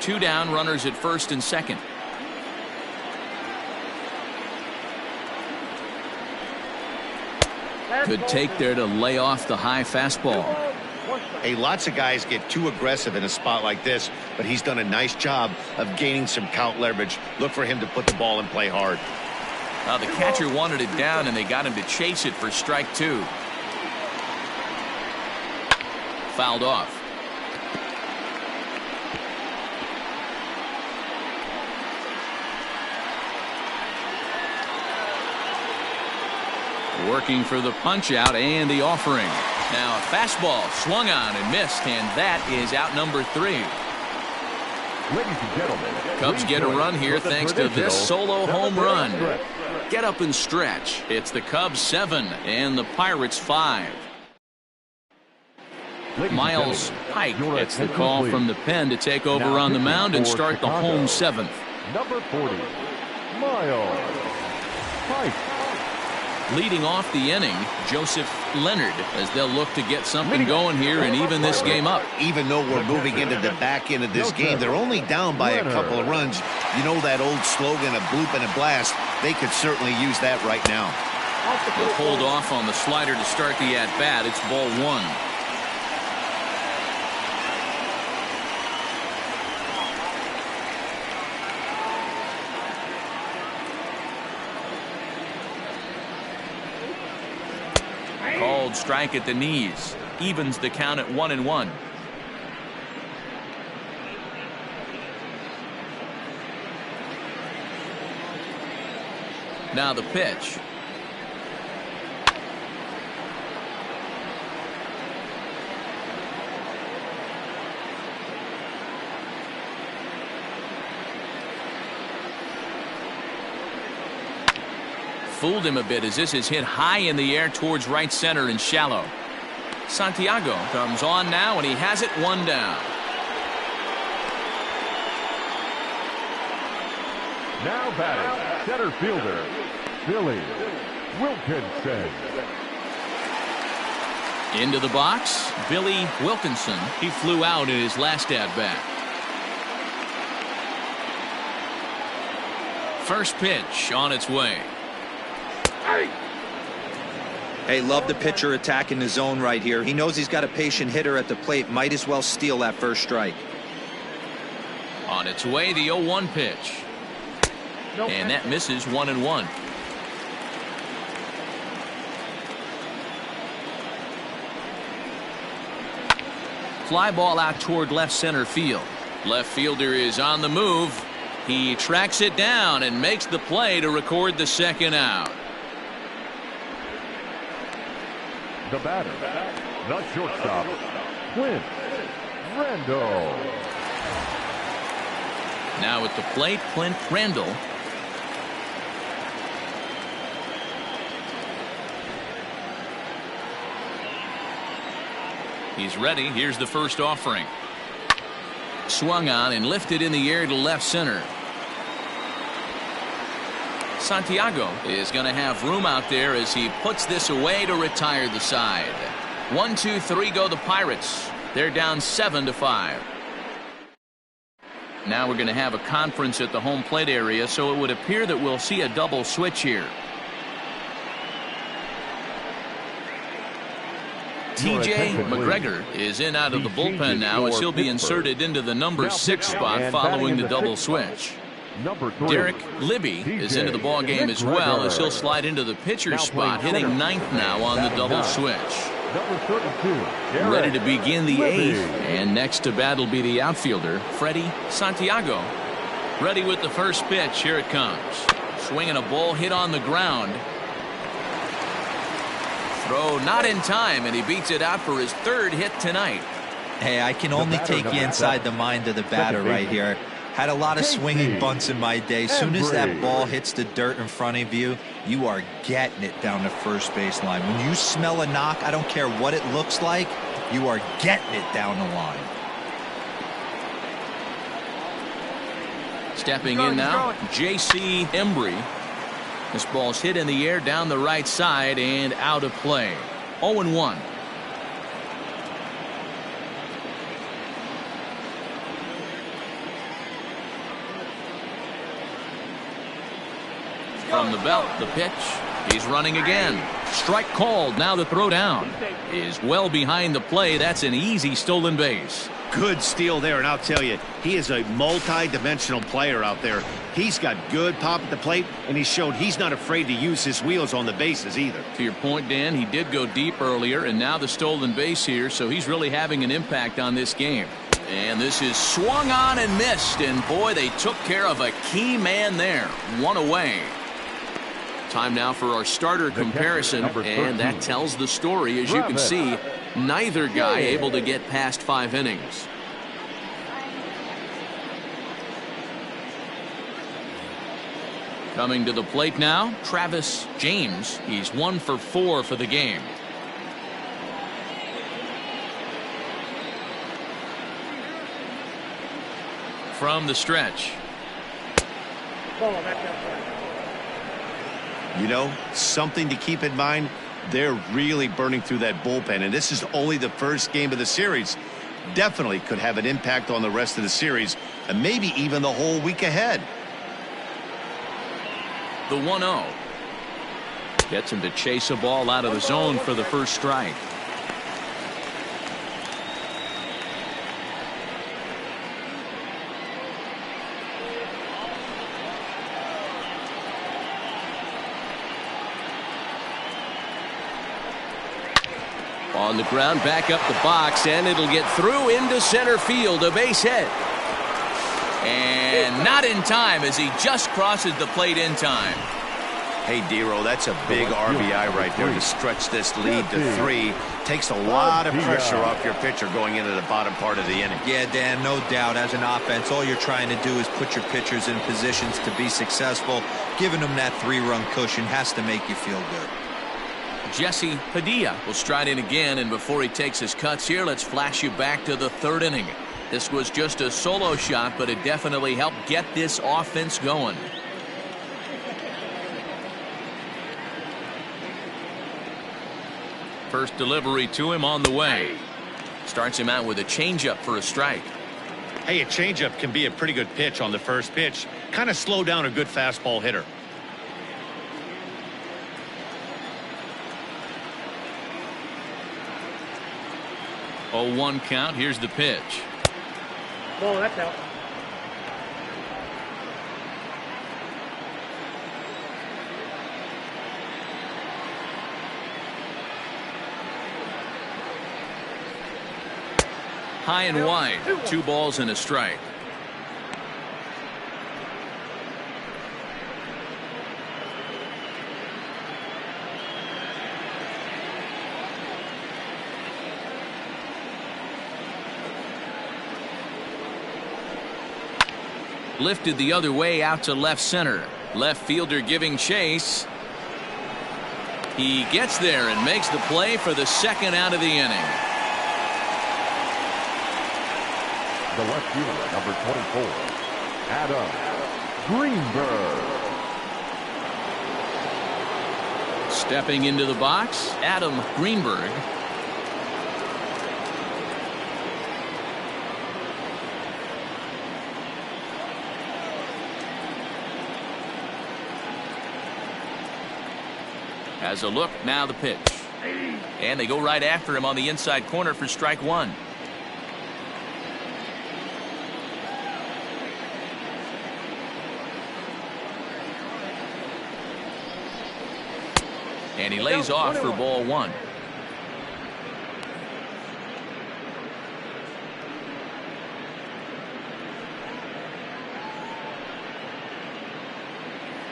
Two down, runners at first and second. Good take there to lay off the high fastball. Hey, lots of guys get too aggressive in a spot like this, but he's done a nice job of gaining some count leverage. Look for him to put the ball in play hard. The catcher wanted it down, and they got him to chase it for strike 2. Fouled off. Working for the punch out and the offering. Now a fastball swung on and missed, and that is out number 3. Ladies and gentlemen, Cubs get a run here thanks to this solo home run. Get up and stretch. It's the Cubs 7 and the Pirates 5. Miles Pike gets the call from the pen to take over on the mound and start the home 7th. Number 40, Miles Pike. Leading off the inning, Joseph Leonard, as they'll look to get something going here and even this game up. Even though we're moving into the back end of this game, they're only down by a couple of runs. You know that old slogan, a bloop and a blast. They could certainly use that right now. They'll hold off on the slider to start the at-bat. It's ball 1. Called strike at the knees. Evens the count at 1-1. Now the pitch. Fooled him a bit as this is hit high in the air towards right center and shallow. Santiago comes on now, and he has it 1 down. Now batting, center fielder, Billy Wilkinson. Into the box, Billy Wilkinson. He flew out in his last at-bat. First pitch on its way. Hey, love the pitcher attacking the zone right here. He knows he's got a patient hitter at the plate. Might as well steal that first strike. On its way, the 0-1 pitch. And that misses 1-1. Fly ball out toward left center field. Left fielder is on the move. He tracks it down and makes the play to record the second out. The batter, the shortstop, Clint Randall. Now at the plate, Clint Randall. He's ready. Here's the first offering. Swung on and lifted in the air to left center. Santiago is going to have room out there as he puts this away to retire the side. 1, 2, 3 go the Pirates. They're down 7-5. Now we're going to have a conference at the home plate area, so it would appear that we'll see a double switch here. TJ McGregor is in out of the bullpen now as he'll be inserted into the number 6 spot following the double switch. Derek Libby is into the ball game as well as he'll slide into the pitcher's spot, hitting 9th now on the double switch. Ready to begin the 8th, and next to bat will be the outfielder Freddie Santiago. Ready with the first pitch. Here it comes. Swinging a ball hit on the ground. Throw not in time, and he beats it out for his 3rd hit tonight. Hey, I can only take you inside the mind of the batter right here. Had a lot of swinging bunts in my day. Soon as that ball hits the dirt in front of you, you are getting it down the first base line. When you smell a knock, I don't care what it looks like, you are getting it down the line. Stepping in now, J.C. Embry. This ball's hit in the air down the right side and out of play. 0-1. From the belt, the pitch. He's running again. Strike called. Now the throw down is well behind the play. That's an easy stolen base. Good steal there, and I'll tell you, he is a multi-dimensional player out there. He's got good pop at the plate, and he showed he's not afraid to use his wheels on the bases either. To your point, Dan, he did go deep earlier, and now the stolen base here, so he's really having an impact on this game. And this is swung on and missed, and boy, they took care of a key man there. 1 away. Time now for our starter comparison, and that tells the story. As you can see, neither guy able to get past 5 innings. Coming to the plate now, Travis James. He's 1 for 4 for the game. From the stretch. You know, something to keep in mind, they're really burning through that bullpen, and this is only the first game of the series. Definitely could have an impact on the rest of the series, and maybe even the whole week ahead. The 1-0. Gets him to chase a ball out of the zone for the first strike. On the ground, back up the box, and it'll get through into center field. A base hit. And not in time as he just crosses the plate in time. Hey, Dero, that's a big RBI right there to stretch this lead to 3. Takes a lot of pressure off your pitcher going into the bottom part of the inning. Yeah, Dan, no doubt. As an offense, all you're trying to do is put your pitchers in positions to be successful. Giving them that 3-run cushion has to make you feel good. Jesse Padilla will stride in again, and before he takes his cuts here, let's flash you back to the 3rd inning. This was just a solo shot, but it definitely helped get this offense going. First delivery to him on the way. Starts him out with a changeup for a strike. Hey, a changeup can be a pretty good pitch on the first pitch. Kind of slow down a good fastball hitter. 0-1 count. Here's the pitch. Ball, that's out. High and wide. 2 balls and a strike. Lifted the other way out to left center. Left fielder giving chase. He gets there and makes the play for the 2nd out of the inning. The left fielder, number 24, Adam Greenberg. Stepping into the box, Adam Greenberg. Has a look, now the pitch. And they go right after him on the inside corner for strike one. And he lays off for ball one.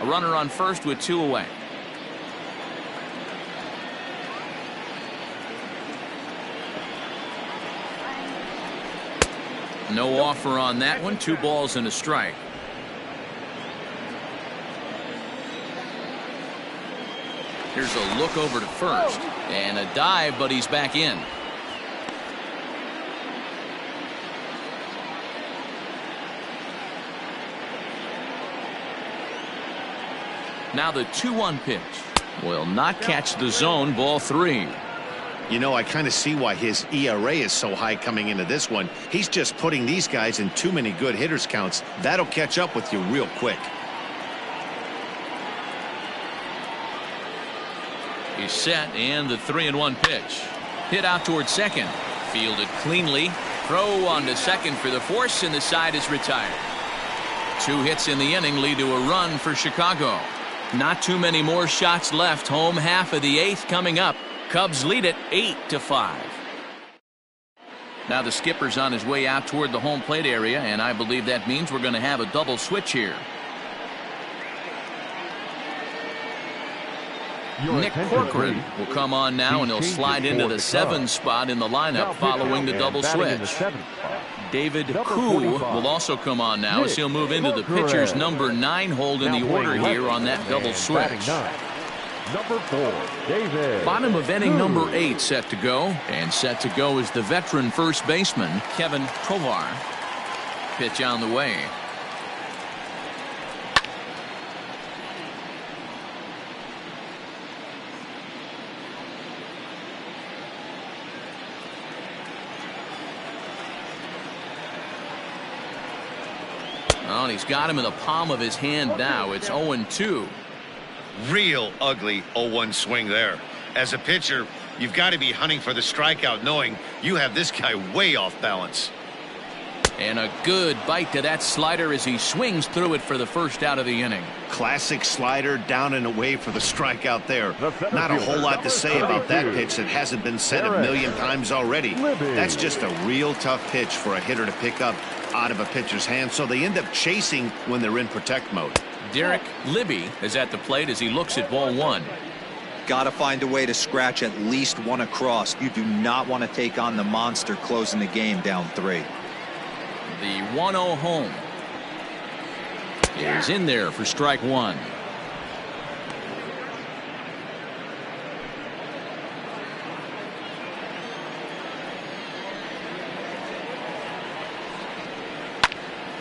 A runner on first with 2 away. No offer on that one. 2 balls and a strike. Here's a look over to first and a dive, but he's back in. Now the 2-1 pitch will not catch the zone. Ball 3. You know, I kind of see why his ERA is so high coming into this one. He's just putting these guys in too many good hitters counts. That'll catch up with you real quick. He's set, and the 3-1 pitch. Hit out towards second. Fielded cleanly. Throw on to second for the force, and the side is retired. 2 hits in the inning lead to a run for Chicago. Not too many more shots left. Home half of the 8th coming up. Cubs lead it 8-5. Now the skipper's on his way out toward the home plate area, and I believe that means we're going to have a double switch here. Nick Corcoran will come on now, and he'll slide into the 7 spot in the lineup following the double switch. David Koo will also come on now as he'll move into the pitcher's number 9 hold in the order here on that double switch. Number 4, David. Bottom of inning number 8 set to go, and set to go is the veteran first baseman Kevin Tovar. Pitch on the way. Well, he's got him in the palm of his hand now. It's 0-2. Real ugly 0-1 swing there. As a pitcher, you've got to be hunting for the strikeout, knowing you have this guy way off balance. And a good bite to that slider as he swings through it for the first out of the inning. Classic slider, down and away for the strikeout there. Not a whole lot to say about that pitch that hasn't been said a million times already. That's just a real tough pitch for a hitter to pick up out of a pitcher's hand, so they end up chasing when they're in protect mode. Derek Libby is at the plate as he looks at ball 1. Got to find a way to scratch at least 1 across. You do not want to take on the monster closing the game down 3. The 1-0 home is in there for strike 1.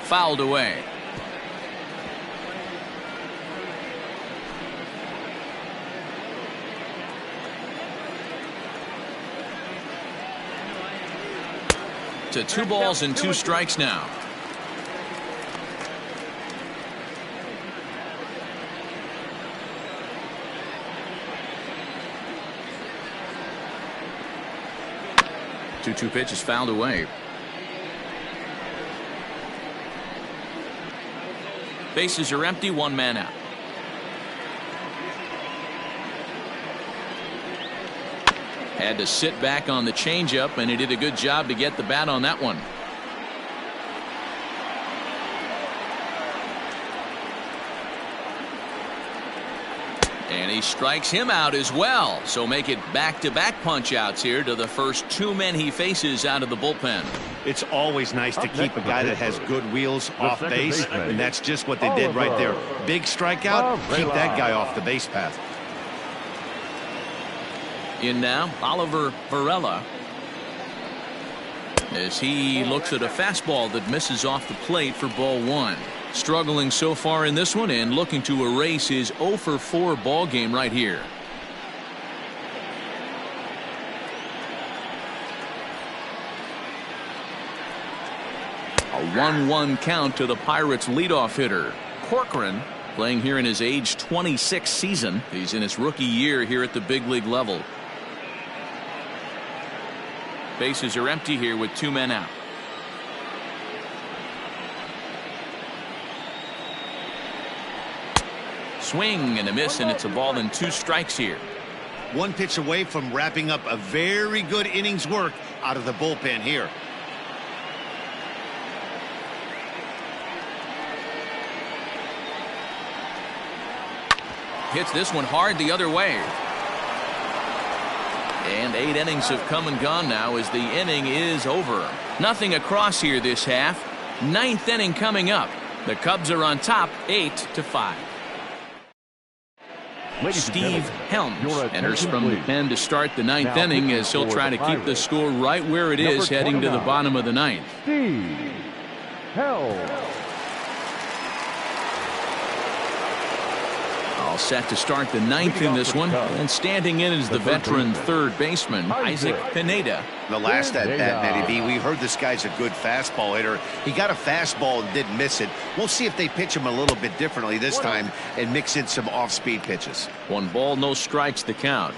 Fouled away. To 2 balls and 2 strikes now. Two pitch is fouled away. Bases are empty, 1 man out. Had to sit back on the changeup, and he did a good job to get the bat on that one. And he strikes him out as well. So make it back-to-back punch-outs here to the first 2 men he faces out of the bullpen. It's always nice to keep a guy that has good wheels off base, and that's just what they did right there. Big strikeout, keep that guy off the base path. In now, Oliver Varela, as he looks at a fastball that misses off the plate for ball 1. Struggling so far in this one and looking to erase his 0-for-4 ball game right here. A 1-1 count to the Pirates leadoff hitter Corcoran, playing here in his age 26 season. He's in his rookie year here at the big league level. Bases are empty here with 2 men out. Swing and a miss, and it's a ball and 2 strikes here. 1 pitch away from wrapping up a very good innings work out of the bullpen here. Hits this one hard the other way. And 8 innings have come and gone now as the inning is over. Nothing across here this half. 9th inning coming up. The Cubs are on top 8-5. Steve Helms enters from the pen to start the 9th inning as he'll try to keep the score right where it is heading to the bottom of the 9th. Steve Helms. All set to start the 9th in this one, and standing in is the veteran third baseman, Isaac Pineda. The last at bat, Matty B, we heard this guy's a good fastball hitter. He got a fastball and didn't miss it. We'll see if they pitch him a little bit differently this time and mix in some off-speed pitches. 1 ball, no strikes the count.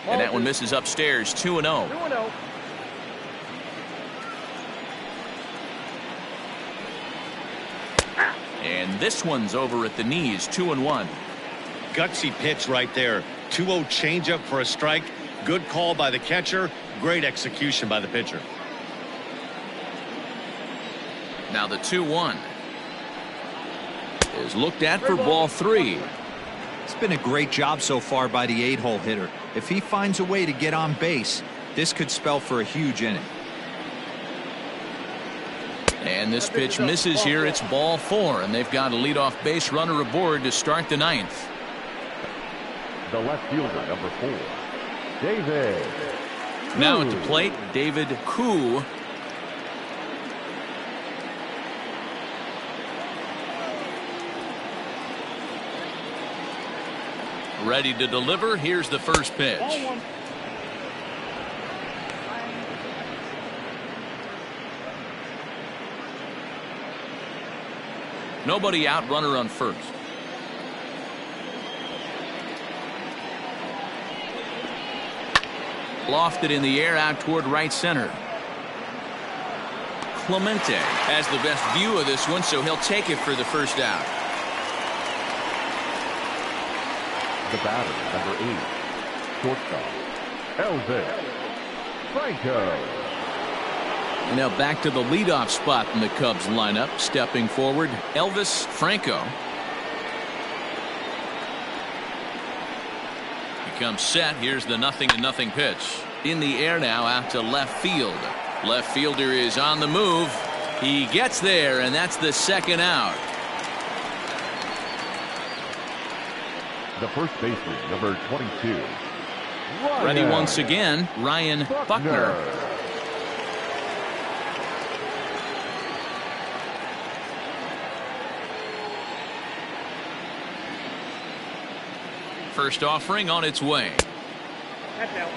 And that one misses upstairs, 2-0. 2-0. And this one's over at the knees, 2-1. Gutsy pitch right there. 2-0 changeup for a strike. Good call by the catcher. Great execution by the pitcher. Now the 2-1 is looked at for ball 3. It's been a great job so far by the 8-hole hitter. If he finds a way to get on base, this could spell for a huge inning. And this pitch misses here. It's ball 4, and they've got a leadoff base runner aboard to start the 9th. The left fielder, number 4, David. Now at the plate, David Koo. Ready to deliver. Here's the first pitch. Nobody out, runner on first. Lofted in the air out toward right center. Clemente has the best view of this one, so he'll take it for the first out. The batter, number 8, shortstop, Elvis Franco. Now back to the leadoff spot in the Cubs lineup. Stepping forward, Elvis Franco. He comes set. Here's the 0-0 pitch. In the air now out to left field. Left fielder is on the move. He gets there, and that's the second out. The first baseman, number 22. Ready once again, Ryan Buckner. First offering on its way. That's out.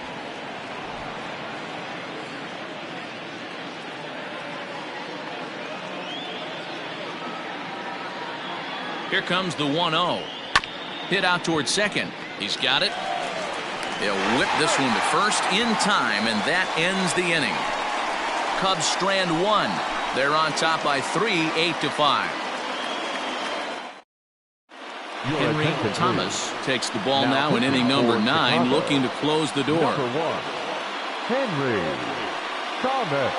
Here comes the 1-0. Hit out towards second. He's got it. He'll whip this one to first in time, and that ends the inning. Cubs strand 1. They're on top by 3, 8-5. Henry Thomas takes the ball now in inning number 9, looking to close the door. Number 1, Henry Thomas.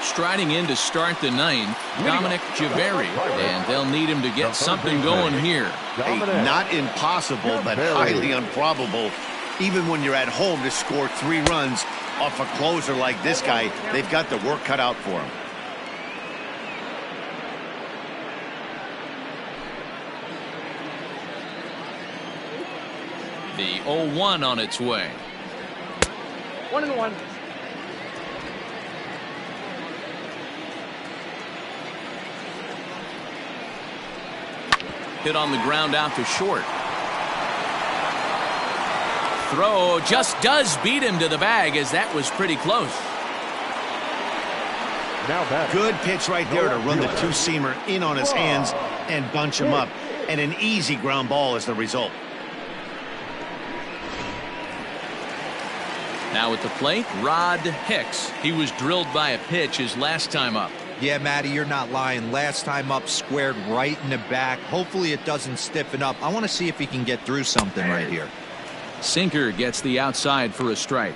Striding in to start the 9th, Dominic Javeri, and they'll need him to get something going here. Hey, not impossible, but highly improbable. Even when you're at home to score 3 runs off a closer like this guy, they've got the work cut out for him. The 0-1 on its way. 1-1. Hit on the ground out to short. Throw just does beat him to the bag, as that was pretty close. Good pitch right there to run the two-seamer in on his hands and bunch him up. And an easy ground ball is the result. Now at the plate, Rod Hicks. He was drilled by a pitch his last time up. Yeah, Matty, you're not lying. Last time up, squared right in the back. Hopefully it doesn't stiffen up. I want to see if he can get through something right here. Sinker gets the outside for a strike.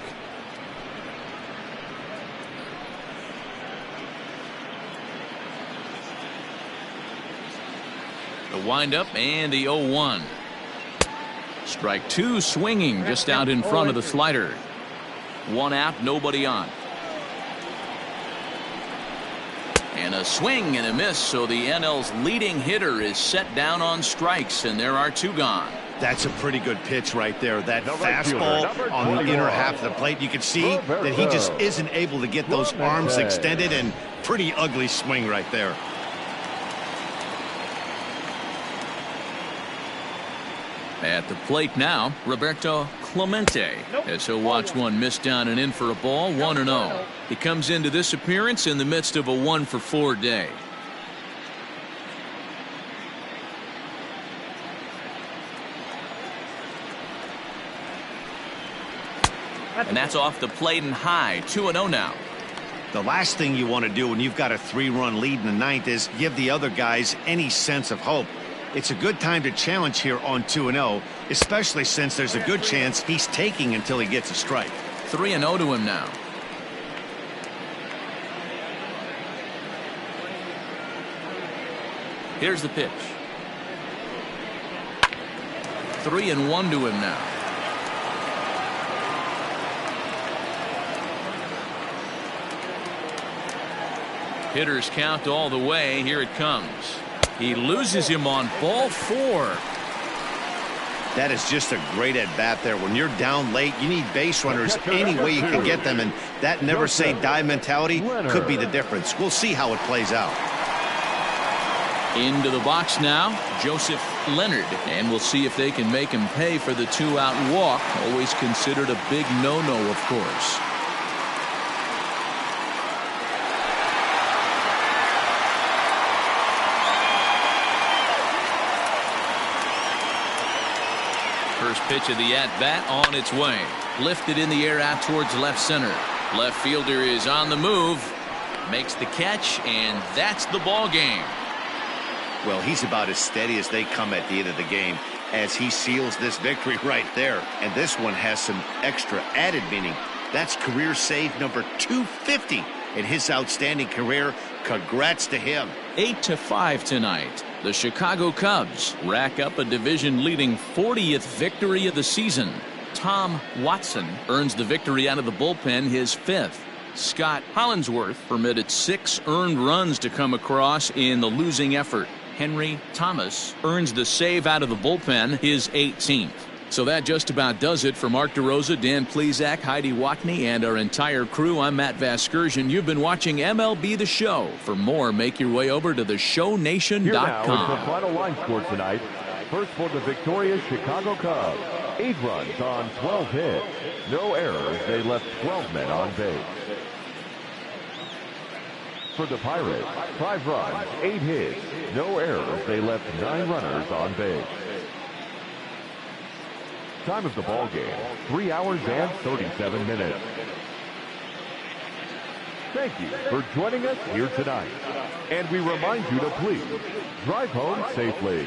The windup and the 0-1. Strike two swinging just out in front of the slider. One out, nobody on. And a swing and a miss, so the NL's leading hitter is set down on strikes, and there are two gone. That's a pretty good pitch right there. That fastball on the inner half of the plate. You can see that he just isn't able to get those arms extended, and pretty ugly swing right there. At the plate now, Roberto Clemente, as he'll watch one miss down and in for a ball, 1-0. He comes into this appearance in the midst of a 1-for-4 day. And that's off the plate and high, 2-0 now. The last thing you want to do when you've got a 3-run lead in the ninth is give the other guys any sense of hope. It's a good time to challenge here on 2-0, especially since there's a good chance he's taking until he gets a strike. 3-0 to him now. Here's the pitch. 3-1 to him now. Hitters count all the way. Here it comes. He loses him on ball 4. That is just a great at-bat there. When you're down late, you need base runners any way you can get them, and that never-say-die mentality could be the difference. We'll see how it plays out. Into the box now, Joseph Leonard, and we'll see if they can make him pay for the 2-out walk. Always considered a big no-no, of course. First pitch of the at-bat on its way. Lifted in the air out towards left center. Left fielder is on the move. Makes the catch, and that's the ball game. Well, he's about as steady as they come at the end of the game as he seals this victory right there. And this one has some extra added meaning. That's career save number 250 in his outstanding career. Congrats to him. 8-5 tonight. The Chicago Cubs rack up a division-leading 40th victory of the season. Tom Watson earns the victory out of the bullpen, his 5th. Scott Hollinsworth permitted 6 earned runs to come across in the losing effort. Henry Thomas earns the save out of the bullpen, his 18th. So that just about does it for Mark DeRosa, Dan Plesac, Heidi Watney, and our entire crew. I'm Matt Vasgersian. You've been watching MLB The Show. For more, make your way over to theshownation.com. Here now is the final line score tonight. First for the victorious Chicago Cubs. 8 runs on 12 hits. No errors. They left 12 men on base. For the Pirates, 5 runs, 8 hits. No errors. They left 9 runners on base. Time of the ball game, 3 hours and 37 minutes. Thank you for joining us here tonight. And we remind you to please drive home safely.